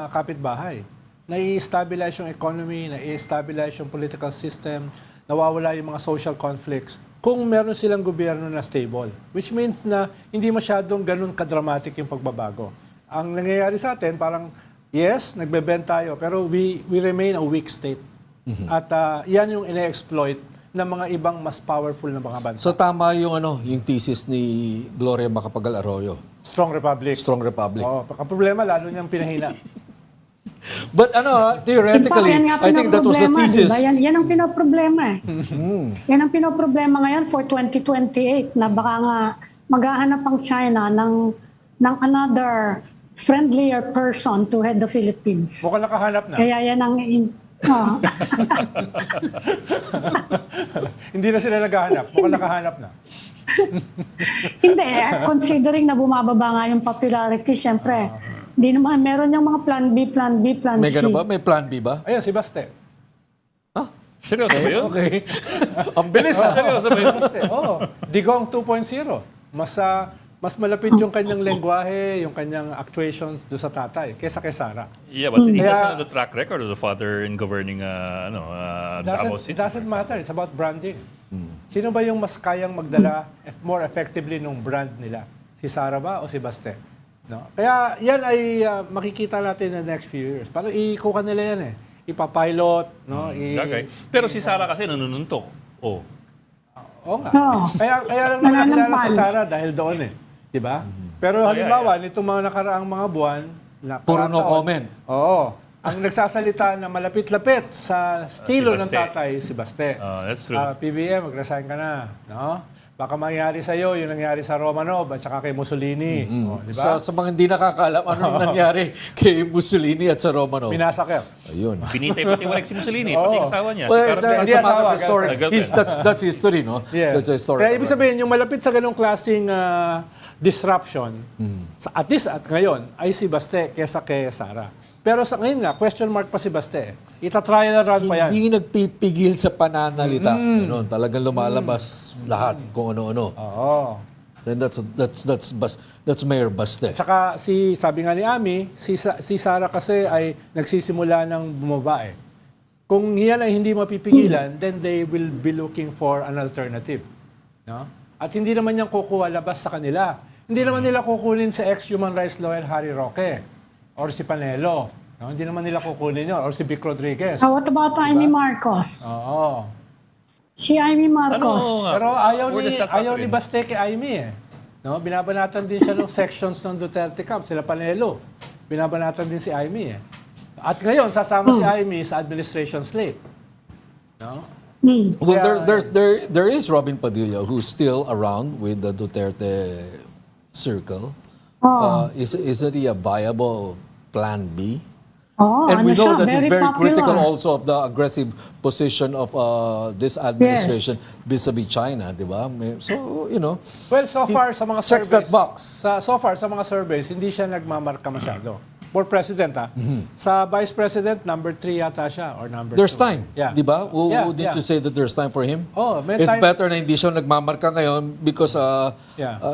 Speaker 3: kapitbahay. Nai-stabilize yung economy, nai-stabilize yung political system, nawawala yung mga social conflicts kung meron silang gobyerno na stable. Which means na hindi masyadong ganun kadramatic yung pagbabago. Ang nangyayari sa atin, parang, yes, nagbe-bend tayo, pero we remain a weak state. At yan yung ine-exploit ng mga ibang mas powerful na mga bansa.
Speaker 2: So tama yung yung thesis ni Gloria Macapagal Arroyo.
Speaker 3: Strong Republic.
Speaker 2: Strong Republic.
Speaker 3: Oh, ang problema, lalo niyang pinahina.
Speaker 2: But theoretically, I think that was the thesis.
Speaker 4: Diba? Yan ang pinoproblema Yan ang pinoproblema ngayon for 2028 na baka nga maghahanap ang China ng another friendlier person to head the Philippines.
Speaker 3: Mukhang nakahanap na.
Speaker 4: Kaya yan ang...
Speaker 3: Hindi na sila naghahanap. Mukhang nakahanap na.
Speaker 4: Hindi. Considering na bumababa nga yung popularity, syempre, hindi naman, meron yung mga plan B, plan C.
Speaker 2: May gano'n ba? May plan B ba?
Speaker 3: Ayun, si Baste.
Speaker 1: Seryoso ba yun?
Speaker 2: Okay. Ang bilis
Speaker 1: Seryoso ba yun?
Speaker 3: Digong 2.0. Mas malapit yung kanyang lengguwahe, yung kanyang actuations do sa tatay, kaysa kay Sara.
Speaker 1: Yeah, but he doesn't have the track record of the father in governing Davao City.
Speaker 3: It doesn't matter. It's about branding. Sino ba yung mas kayang magdala more effectively nung brand nila? Si Sara ba o si Baste? No? Kaya yan ay makikita natin in the next few years. Parang ikuha nila yan eh. Ipapilot, no?
Speaker 1: Okay. Pero si Sara kasi nanununtok. Oh.
Speaker 3: Oo nga.
Speaker 4: Oo.
Speaker 3: Kaya lang naman nakilala
Speaker 4: Nananampal.
Speaker 3: si Sarah dahil doon eh. Di ba? Pero halimbawa, nitong mga nakaraang mga buwan,
Speaker 2: Puro no comment.
Speaker 3: Oo. Ang nagsasalita na malapit-lapit sa estilo ng
Speaker 1: Baste.
Speaker 3: tatay, si Baste.
Speaker 1: That's true.
Speaker 3: PBM, mag-resign ka na. No? Baka mangyari sa iyo yung nangyari sa Romanov at saka kay Mussolini. Oh, di ba?
Speaker 2: Sa mga hindi nakakaalam, ano nangyari kay Mussolini at sa Romanov?
Speaker 3: Minasakir.
Speaker 2: Ayun.
Speaker 1: Pinitay pati wala si Mussolini, pati asawa niya.
Speaker 2: Well,
Speaker 1: Si
Speaker 2: it's
Speaker 1: Carmen.
Speaker 2: a
Speaker 3: Hindi
Speaker 2: matter
Speaker 3: asawa,
Speaker 2: of history.
Speaker 1: girlfriend.
Speaker 2: That's history, no?
Speaker 3: Yes.
Speaker 2: So it's a story.
Speaker 3: Kaya ibig sabihin, yung malapit sa ganong klaseng disruption, at least at ngayon, ay si Baste kesa kay Sara. Pero sa ngayon nga, question mark pa si Baste. Ita-trial run pa yan.
Speaker 2: Hindi nagpipigil sa pananalita. Ganun, talagang lumalabas lahat kung ano-ano.
Speaker 3: Oo.
Speaker 2: Then that's Mayor Baste.
Speaker 3: Tsaka sabi nga ni Ami, si Sara kasi ay nagsisimula ng bumaba eh. Kung yan ay hindi mapipigilan, then they will be looking for an alternative. No? At hindi naman yan kukuha labas sa kanila. Hindi naman nila kukunin sa ex-human rights lawyer Harry Roque or si Panelo. No? Hindi naman nila kukunin yun. Or si Vic Rodriguez.
Speaker 4: What about Amy Marcos?
Speaker 3: Oo.
Speaker 4: Si Amy Marcos.
Speaker 1: Ano nga?
Speaker 3: Pero
Speaker 1: Where does that factor
Speaker 3: ayaw ni
Speaker 1: in?
Speaker 3: Baste kay Amy eh. No? Binabanatan din siya ng sections ng Duterte camp. Sila Panelo. Binabanatan din si Amy eh. At ngayon, sasama si Amy sa administration slate. No?
Speaker 2: Well, there is Robin Padilla who's still around with the Duterte circle. Is it a viable plan B? And we know that he's very critical also of the aggressive position of this administration vis-a-vis China, di ba? So, you know,
Speaker 3: Well, so far sa mga
Speaker 2: checks
Speaker 3: surveys,
Speaker 2: that box.
Speaker 3: So far sa mga surveys, hindi siya nagmamarka masyado. For president Sa vice president, number 3 yata siya or number 2.
Speaker 2: There's time,
Speaker 3: Yeah.
Speaker 2: di ba?
Speaker 3: Yeah,
Speaker 2: Didn't you say that there's time for him?
Speaker 3: Oh, may
Speaker 2: It's
Speaker 3: time.
Speaker 2: better na hindi siya nagmamarka ngayon because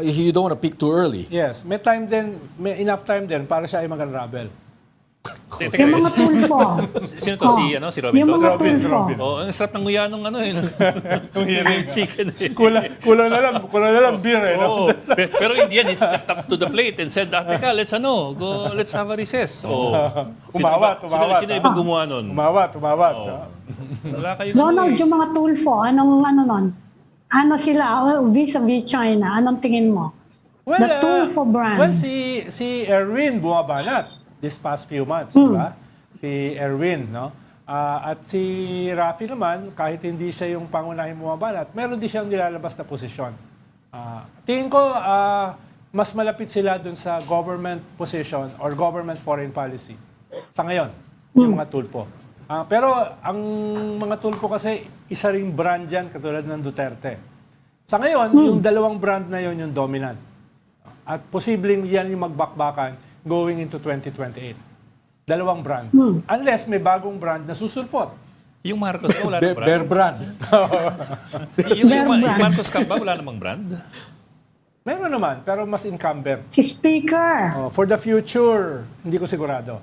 Speaker 2: you don't want to peak too early.
Speaker 3: Yes, may time din, may enough time din para siya ay mag-unravel.
Speaker 1: Teka,
Speaker 4: Yung mga tulfo.
Speaker 1: sino to? Si Robin
Speaker 4: Yung
Speaker 1: to?
Speaker 4: mga
Speaker 3: Robin,
Speaker 4: tulfo.
Speaker 3: Robin.
Speaker 1: Oh, ang sarap ng nguya nung chicken.
Speaker 3: Kulang na lang beer eh. No?
Speaker 1: Oh, pero in the end, he stepped up to the plate and said, teka, let's have a recess. Oh.
Speaker 3: Umawat.
Speaker 1: Sino iba gumawa nun?
Speaker 3: Umawat.
Speaker 1: Wala kayo
Speaker 4: Ronald, yung mga tulfo, anong nun? Ano sila, vis-a-vis China? Anong tingin mo?
Speaker 3: Well,
Speaker 4: The Tulfo brand.
Speaker 3: Well, si Erwin bumabanat this past few months, di ba? Si Erwin, no? At si Rafi naman, kahit hindi siya yung pangunahing bumabanat, meron din siyang nilalabas na posisyon. Tingin ko, mas malapit sila dun sa government position or government foreign policy. Sa ngayon, yung mga tulpo. Pero ang mga tulpo kasi, isa ring brand yan katulad ng Duterte. Sa ngayon, yung dalawang brand na yon yung dominant. At posibleng yan yung magbakbakan going into 2028. Dalawang brand. Unless may bagong brand na susulpot.
Speaker 1: Yung Marcos ba, wala namang brand?
Speaker 2: Bear brand.
Speaker 1: Yung Marcos Cup ba, wala namang brand?
Speaker 3: Meron naman, pero mas incumbent.
Speaker 4: Si Speaker.
Speaker 3: For the future, hindi ko sigurado.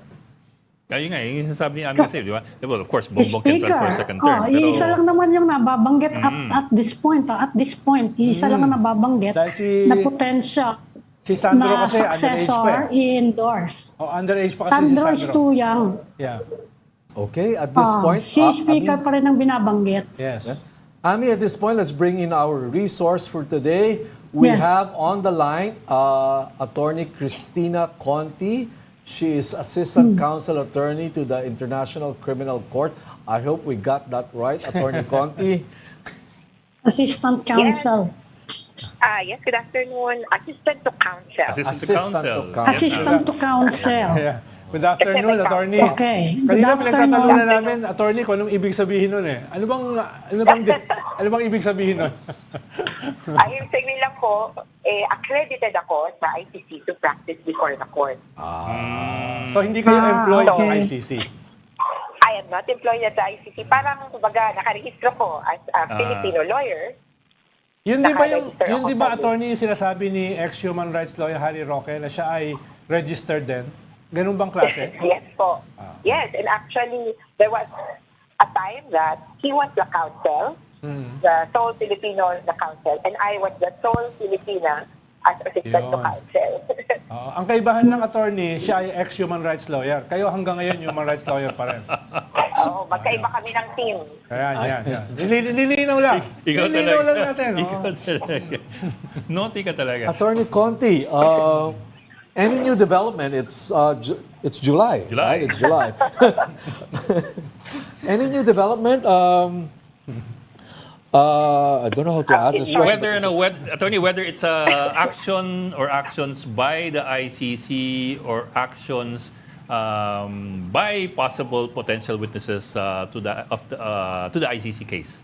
Speaker 1: Kaya nga, yung sabi ni Ami kasi, di ba? Well, of course,
Speaker 4: Si
Speaker 1: Bongbong can run for a
Speaker 4: Speaker.
Speaker 1: second term. Pero
Speaker 4: Isa lang naman yung nababanggit at this point. At this point, isa lang ang nababanggit
Speaker 3: Dahil
Speaker 4: na potential
Speaker 3: si Sandro
Speaker 4: na
Speaker 3: kasi underage pa
Speaker 4: successor
Speaker 3: eh.
Speaker 4: i-endorse.
Speaker 3: Underage pa kasi
Speaker 4: Sandro
Speaker 3: si
Speaker 4: is
Speaker 3: Sandro.
Speaker 4: too young.
Speaker 3: Yeah.
Speaker 2: Okay, at this point,
Speaker 4: Si Speaker pa rin ang binabanggit.
Speaker 3: Yes.
Speaker 2: Ami, at this point, let's bring in our resource for today. We
Speaker 4: Yes.
Speaker 2: have on the line Attorney Cristina Conti. She is Assistant Counsel Attorney to the International Criminal Court. I hope we got that right, Attorney Conti.
Speaker 4: Assistant Counsel.
Speaker 6: Yes, good afternoon. Assistant to Counsel.
Speaker 1: Assistant to Counsel.
Speaker 4: Assistant to Counsel.
Speaker 3: Yeah. Good afternoon, Attorney.
Speaker 4: Okay. Good
Speaker 3: Kanina
Speaker 4: afternoon.
Speaker 3: pinagtatalunan namin, Attorney, kung anong ibig sabihin nun eh. Ano bang ibig sabihin nun?
Speaker 6: Ayun, sabihin lang ko, accredited ako sa ICC to practice before the court.
Speaker 3: So, hindi kayo employed sa
Speaker 4: okay.
Speaker 3: ICC?
Speaker 6: I am not employed at the ICC. Parang, kumbaga, nakarehistro ko as a Filipino lawyer.
Speaker 3: Yun di ba
Speaker 6: Naka-register
Speaker 3: yun
Speaker 6: ako
Speaker 3: di ba,
Speaker 6: sa-
Speaker 3: Attorney, yung sinasabi ni ex-human rights lawyer Harry Roque na siya ay registered din? Ganun bang klase?
Speaker 6: Yes po. Yes, and actually, there was a time that he was the counsel, the sole Filipino na counsel, and I was the sole Filipina as assistant to
Speaker 3: Yun.
Speaker 6: counsel.
Speaker 3: Ang kaibahan ng attorney, siya ay ex-human rights lawyer. Kayo hanggang ngayon human rights lawyer pa rin.
Speaker 6: Oo, magkaiba kami ng team.
Speaker 3: Kaya yan. Nililinaw lang.
Speaker 1: Ikaw
Speaker 3: Nililinaw
Speaker 1: talaga.
Speaker 3: lang natin.
Speaker 1: Ikaw talaga. Naughty ka talaga.
Speaker 2: Attorney Conti, any new development? It's July.
Speaker 1: July.
Speaker 2: Right? It's July. Any new development? I don't know how to ask this question.
Speaker 1: Whether it's action or actions by the ICC or actions by possible potential witnesses to the ICC case.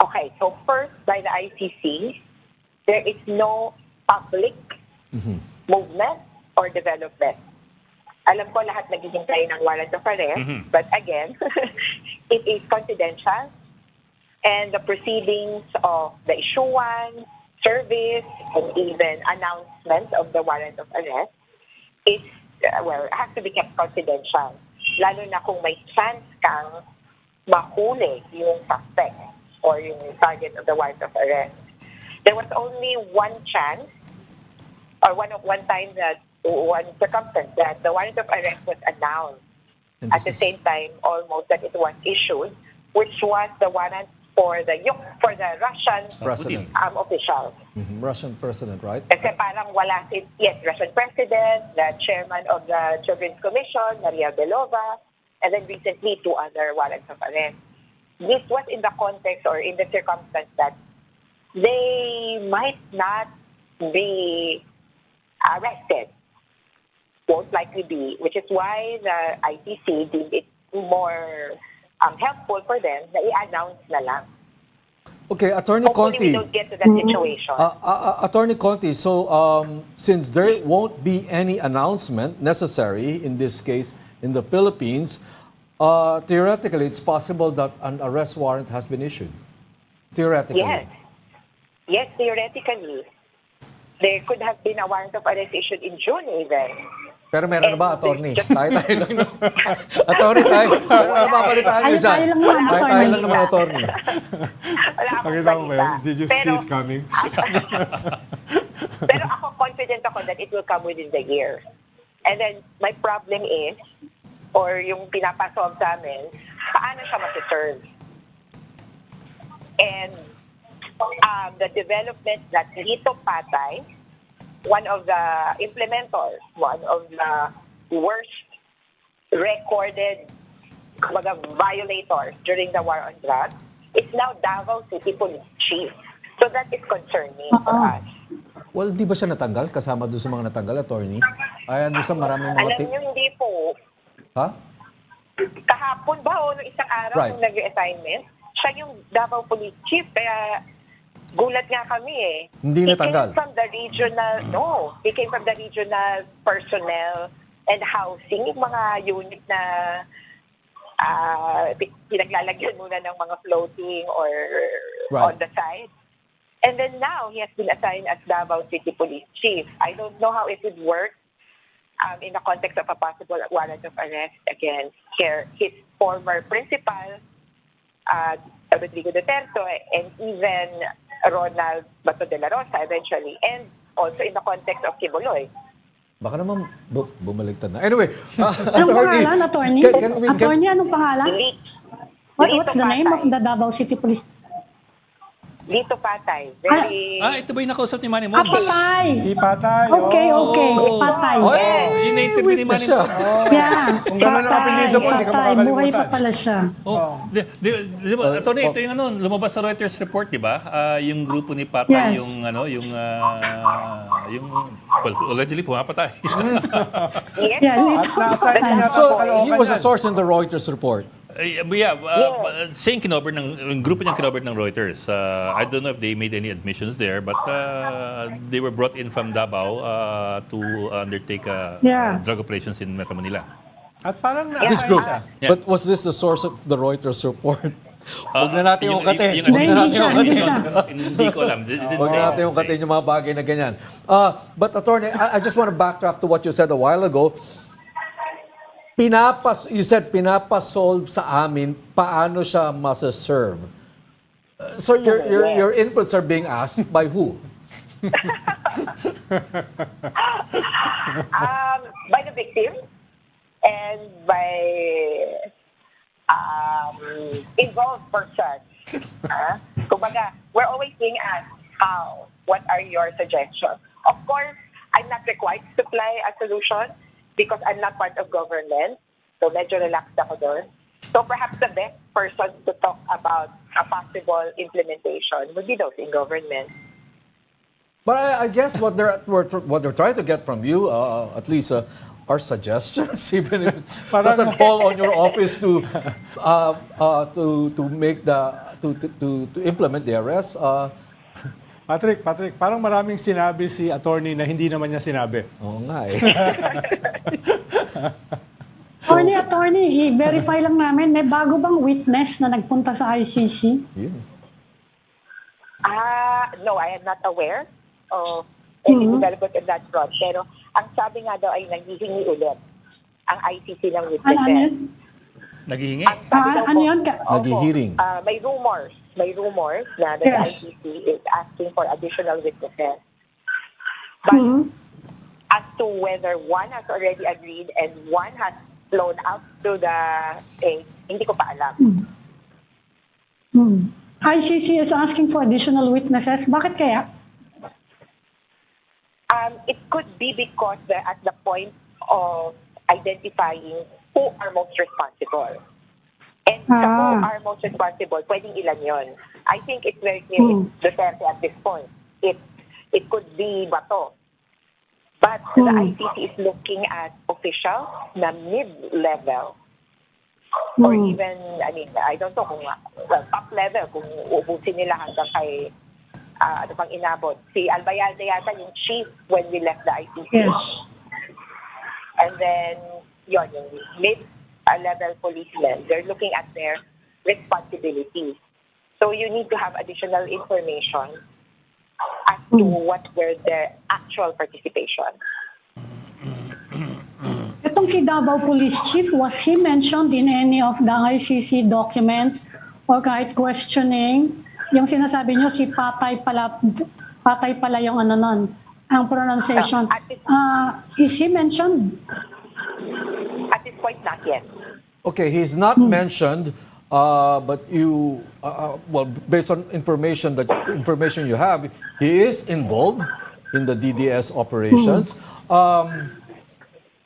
Speaker 6: Okay, so first, by the ICC, there is no public movement or development. Alam ko lahat naghihintay ng warrant of arrest, but again, it is confidential. And the proceedings of the issuance, service, and even announcement of the warrant of arrest is, has to be kept confidential. Lalo na kung may chance kang mahuli yung suspect or yung target of the warrant of arrest. There was only one chance, or one circumstance that the warrant of arrest was announced at the same time almost that it was issued, which was the warrant for the Russian
Speaker 2: President.
Speaker 6: officials.
Speaker 2: Russian president, right?
Speaker 6: Kasi parang wala Russian president, the chairman of the Children's Commission, Maria Belova, and then recently 2 other warrants of arrest. This was in the context or in the circumstance that they might not be arrested, won't likely be, which is why the ICC deemed it more helpful for them na i-announce na lang.
Speaker 2: Okay, Attorney
Speaker 6: Hopefully we
Speaker 2: Conti.
Speaker 6: don't get to that situation.
Speaker 2: Attorney Conti, so since there won't be any announcement necessary in this case in the Philippines, theoretically it's possible that an arrest warrant has been issued. Theoretically.
Speaker 6: Yes, theoretically. There could have been a warrant of arrest issued in June even.
Speaker 2: Pero meron na ba, Attorney? Tayo lang. Attorney, meron na ba balitaan nyo dyan?
Speaker 4: Tayo lang naman,
Speaker 2: Tayo lang naman, Attorney.
Speaker 6: Wala akong
Speaker 3: Pakita mo ba
Speaker 6: balita.
Speaker 3: yun? Did you see it coming?
Speaker 6: Pero ako confident ako that it will come within the year. And then my problem is, or yung pinapasolve sa amin, paano siya masiserve? And the development that Lito Patay, one of the implementors, one of the worst recorded violators during the war on drugs, is now Davao City Police Chief. So that is concerning for us.
Speaker 2: Well, di ba siya natanggal? Kasama doon sa mga natanggal, Attorney? Ayan, doon sa maraming mga
Speaker 6: Alam niyo, hindi po.
Speaker 2: Ha?
Speaker 6: Kahapon ba o nung isang araw
Speaker 2: Right.
Speaker 6: nung nag-assignment, siya yung Davao Police Chief. Kaya gulat nga kami eh.
Speaker 2: Hindi natanggal?
Speaker 6: He came from the regional, he came from the regional personnel and housing, yung mga unit na pinaglalagyan muna ng mga floating or
Speaker 2: Right.
Speaker 6: on the side. And then now, he has been assigned as Davao City Police Chief. I don't know how it would work in the context of a possible warrant of arrest against his former principal, Rodrigo Duterte, and even Ronald Bato de la Rosa eventually, and also in the context of Kibuloy.
Speaker 2: Baka naman bumaliktad na. Anyway,
Speaker 4: Anong pangalan, Attorney? Attorney, anong pangalan? What's the name of the Davao City Police?
Speaker 6: Lito Patay. Very...
Speaker 1: Ito ba yung nakausap ni Manny Mob?
Speaker 4: Patay!
Speaker 3: Si Patay.
Speaker 4: Okay. Patay.
Speaker 1: Yung na-interview ni Manny Mob.
Speaker 4: Yeah.
Speaker 3: Kung gano'n ang apelido mo, hindi ka
Speaker 4: Patay.
Speaker 3: makakalimutan.
Speaker 4: Buhay pa pala siya.
Speaker 1: Di ba, Attorney, ito yung lumabas sa Reuters report, di ba? Yung grupo ni Patay,
Speaker 4: Yes.
Speaker 1: allegedly pumapatay.
Speaker 6: Yes,
Speaker 4: Yeah,
Speaker 6: po.
Speaker 4: Lito
Speaker 3: Nasa-assign
Speaker 4: Patay.
Speaker 3: niya
Speaker 2: so
Speaker 3: sa Caloocan
Speaker 2: he was a
Speaker 3: yan.
Speaker 2: source in the Reuters report.
Speaker 1: Saying kinover yung grupo niyang kinover ng Reuters. I don't know if they made any admissions there, but they were brought in from Davao to undertake drug operations in Metro Manila.
Speaker 3: At parang
Speaker 2: This
Speaker 3: na-assign
Speaker 2: group.
Speaker 3: siya.
Speaker 1: Yeah.
Speaker 2: But was this the source of the Reuters report? Huwag na natin yung katin.
Speaker 4: Hindi siya.
Speaker 1: Hindi ko alam.
Speaker 2: Huwag na natin yung katin yung mga bagay na ganyan. But Attorney, I just want to backtrack to what you said a while ago. You said pinapasolve sa amin paano siya masa-serve. So your inputs are being asked by who?
Speaker 6: By the victim and by involved persons. Kumbaga, we're always being asked, what are your suggestions? Of course, I'm not required to supply a solution because I'm not part of government. So medyo relaxed ako doon. So perhaps the best person to talk about a possible implementation would be those in government.
Speaker 2: But I guess what they're trying to get from you, at least, are suggestions, even if it doesn't fall on your office to make to implement the arrest.
Speaker 3: Patrick, parang maraming sinabi si attorney na hindi naman niya sinabi.
Speaker 2: Oo nga eh.
Speaker 4: Attorney, i-verify lang namin, may bago bang witness na nagpunta sa ICC?
Speaker 2: Yeah.
Speaker 6: No, I am not aware of any development in that front. Pero ang sabi nga daw ay naghihingi ulit ang ICC ng witnesses.
Speaker 1: Naghihingi?
Speaker 6: Ang sabi daw
Speaker 4: Ano
Speaker 6: po,
Speaker 4: yun?
Speaker 2: Naghihiring.
Speaker 6: May rumors na the
Speaker 4: Yes.
Speaker 6: ICC is asking for additional witnesses. But as to whether one has already agreed and one has flown out to the hindi ko pa alam.
Speaker 4: ICC is asking for additional witnesses. Bakit kaya?
Speaker 6: It could be because they're at the point of identifying who are most responsible. And the who are most responsible, pwedeng ilan yon. I think it's very clear it's Duterte at this point. It could be Bato. But the ICC is looking at officials na mid-level. Or even, I don't know kung top level, kung ubusin nila hanggang kay ano pang inabot. Si Albayalde yata yung chief when we left the ICC.
Speaker 4: Yes.
Speaker 6: And then, yung mid-level policemen, they're looking at their responsibilities. So you need to have additional information as to what were their actual participation.
Speaker 4: Itong si Davao Police Chief, was he mentioned in any of the ICC documents or kahit questioning? Yung sinasabi niyo si Patay pala yung ano nun, ang pronunciation. Is he mentioned?
Speaker 6: At this point, not yet.
Speaker 2: Okay, he's not mentioned, but you, based on information you have, he is involved in the DDS operations.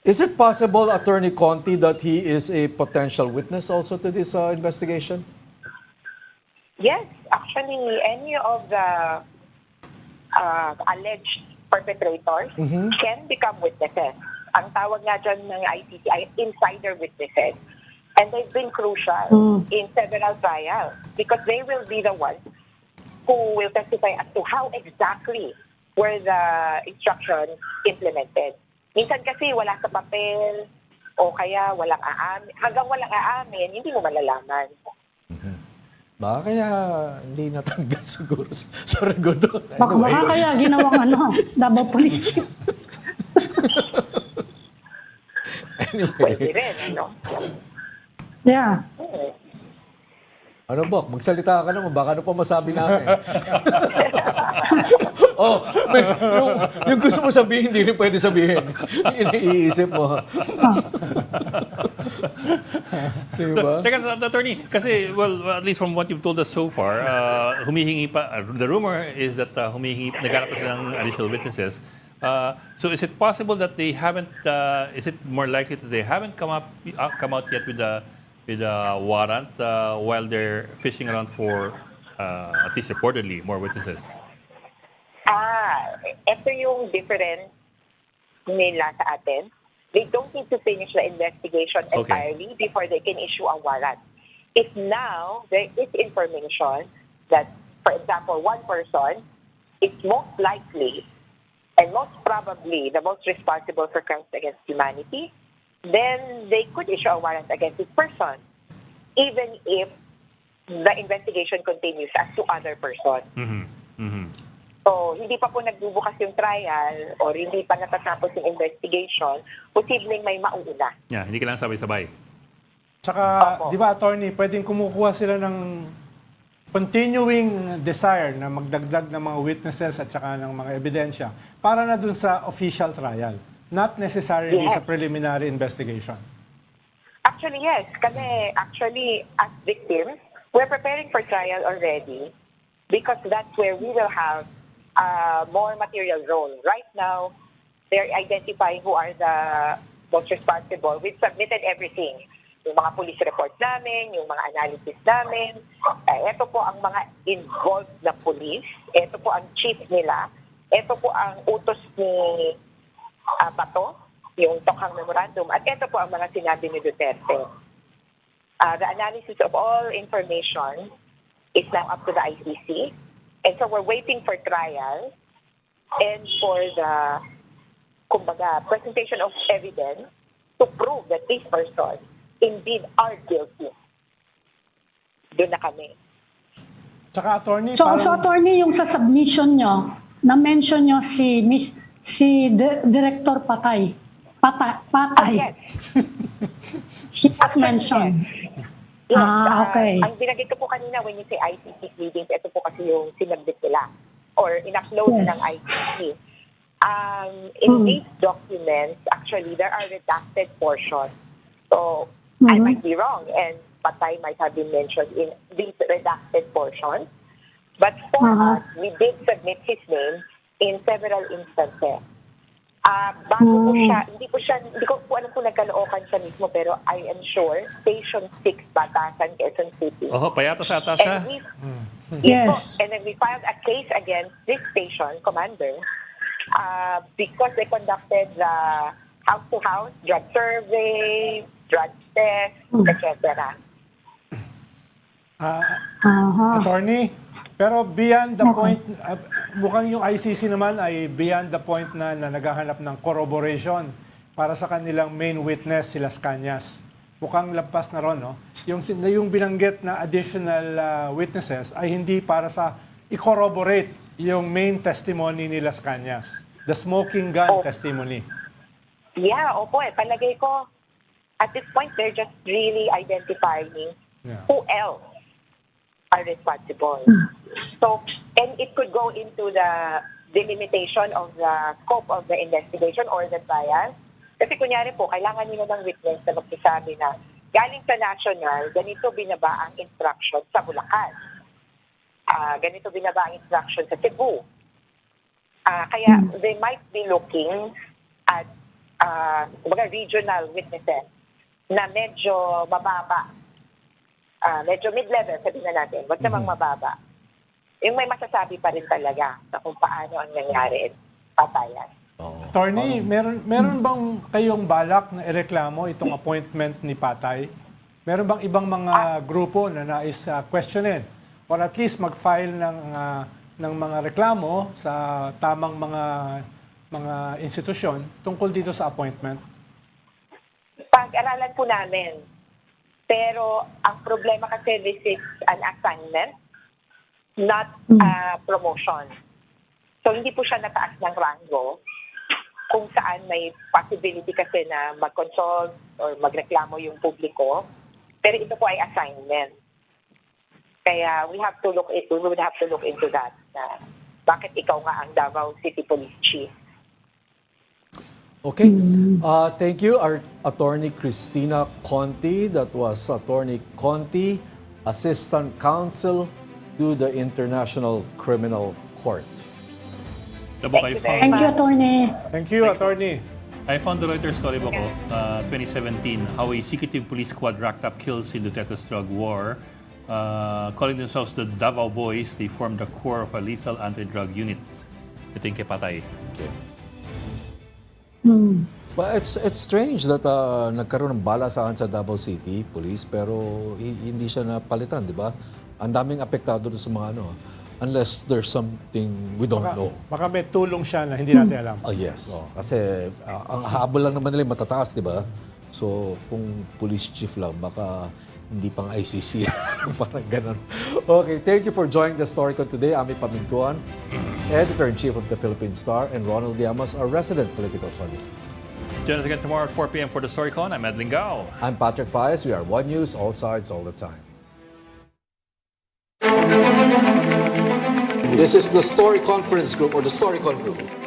Speaker 2: Is it possible, Attorney Conti, that he is a potential witness also to this investigation?
Speaker 6: Yes, actually, any of the alleged perpetrators can become witnesses. Ang tawag nga dyan ng ICC ay insider witnesses. And they've been crucial in several trials because they will be the ones who will testify as to how exactly were the instructions implemented. Minsan kasi wala sa papel o kaya walang aamin. Hanggang walang aamin, hindi mo malalaman.
Speaker 2: Baka kaya hindi natanggal siguro sa regodo.
Speaker 4: Baka kaya ginawang Davao Police Chief.
Speaker 6: Pwede rin,
Speaker 4: Yeah.
Speaker 2: Ano Bok, magsalita ka naman, baka ano pa masabi namin. Yung gusto mo sabihin, hindi rin pwede sabihin. Yung iniisip mo. Diba?
Speaker 1: Teka, attorney, kasi, well, at least from what you've told us so far, humihingi pa, the rumor is that naghanap pa sila ng additional witnesses. So is it possible that they haven't, is it more likely that they haven't come out yet with a warrant while they're fishing around for, at least reportedly, more witnesses?
Speaker 6: Ito yung difference nila sa atin. They don't need to finish the investigation entirely before they can issue a warrant. If now there is information that, for example, one person is most likely and most probably the most responsible for crimes against humanity, then they could issue a warrant against this person, even if the investigation continues as to other persons. So, hindi pa po nagbubukas yung trial or hindi pa natatapos yung investigation, posibleng may mauuna.
Speaker 1: Yeah, hindi kailangan sabay-sabay.
Speaker 3: Tsaka, di ba, attorney, pwedeng kumukuha sila ng continuing desire na magdagdag ng mga witnesses at saka ng mga ebidensya para na dun sa official trial, not necessarily
Speaker 6: Yes.
Speaker 3: sa preliminary investigation.
Speaker 6: Actually, yes. Kasi actually, as victims, we're preparing for trial already because that's where we will have more material role. Right now, they're identifying who are the most responsible. We've submitted everything. Yung mga police reports namin, yung mga analysis namin. Ito po ang mga involved na police. Ito po ang chief nila. Ito po ang utos ni Bato, yung Tokhang Memorandum. At ito po ang mga sinabi ni Duterte. The analysis of all information is now up to the ICC. And so we're waiting for trial and for the, kumbaga, presentation of evidence to prove that this person indeed are guilty. Doon na kami.
Speaker 3: Tsaka, attorney,
Speaker 4: So attorney, yung sa submission nyo, na-mention nyo si Director Patay. Patay.
Speaker 6: Yes.
Speaker 4: He was mentioned.
Speaker 6: Yes,
Speaker 4: Okay.
Speaker 6: ang binagit ko po kanina when you say ICC pleadings, ito po kasi yung sinabit nila or in-upload
Speaker 4: Yes.
Speaker 6: ng ICC. In these documents, actually, there are redacted portions. So, I might be wrong and Patay might have been mentioned in these redacted portions. But for us, we did submit his name in several instances. Bago po siya, hindi ko po alam kung nagkalookan siya mismo, pero I am sure, Station 6, Batasan, Quezon City.
Speaker 1: Payata sa atas ha?
Speaker 6: And we,
Speaker 4: Yes.
Speaker 6: and then we filed a case against this station commander because they conducted the house-to-house drug survey, drug test, etc.
Speaker 3: Attorney, pero beyond the point, mukhang yung ICC naman ay beyond the point na naghahanap ng corroboration para sa kanilang main witness, si Las Cañas. Mukhang lampas na ron, no? Yung binanggit na additional witnesses ay hindi para sa i-corroborate yung main testimony ni Las Cañas, the smoking gun testimony.
Speaker 6: Yeah, opo palagay ko, at this point, they're just really identifying who else are responsible. So, and it could go into the delimitation of the scope of the investigation or the trial. Kasi kunyari po, kailangan nila ng witness na magsasabi na galing sa national, ganito binaba ang instruction sa Bulacan. Ganito binaba ang instruction sa Cebu. Kaya they might be looking at mga regional witnesses na medyo mababa. Medyo mid-level, sabihin na natin. Wag namang mababa. Yung may masasabi pa rin talaga sa kung paano ang nangyari patayan.
Speaker 3: Attorney, meron bang kayong balak na ireklamo itong appointment ni Patay? Meron bang ibang mga grupo na nais questionin? Or at least mag-file ng mga reklamo sa tamang mga institusyon tungkol dito sa appointment?
Speaker 6: Pag-aralan po namin. Pero ang problema kasi this is an assignment, not a promotion. So hindi po siya nataas ng rango kung saan may possibility kasi na mag-consult or magreklamo yung publiko. Pero ito po ay assignment. Kaya we would have to look into that. Bakit ikaw nga ang Davao City Police Chief?
Speaker 2: Okay. Thank you, our Attorney Cristina Conti. That was Attorney Conti, Assistant Counsel to the International Criminal Court.
Speaker 4: Thank you, attorney.
Speaker 3: Thank you, Attorney.
Speaker 1: I found the Reuters story ko, 2017, how a secretive police squad racked up kills in Duterte's drug war. Calling themselves the Davao Boys, they formed the core of a lethal anti-drug unit. Ito yung kay Patay.
Speaker 2: Okay. But it's strange that nagkaroon ng balasahan sa Davao City Police pero hindi siya napalitan, di ba? Ang daming apektado doon sa mga unless there's something we don't know.
Speaker 3: Baka may tulong siya na hindi natin alam.
Speaker 2: Oh, yes. Kasi ang habol lang naman nila matataas, di ba? So, kung police chief lang, baka hindi pang ICC. Parang ganun. Okay, thank you for joining the Storycon today. I'm Pamintuan, Editor-in-Chief of the Philippine Star, and Ronald Llamas, our resident political pundit.
Speaker 1: Join us again tomorrow at 4 p.m. for the Storycon. I'm Lingao.
Speaker 2: I'm Patrick Paez. We are One News, all sides, all the time. This is the Story Conference Group or the Storycon Group.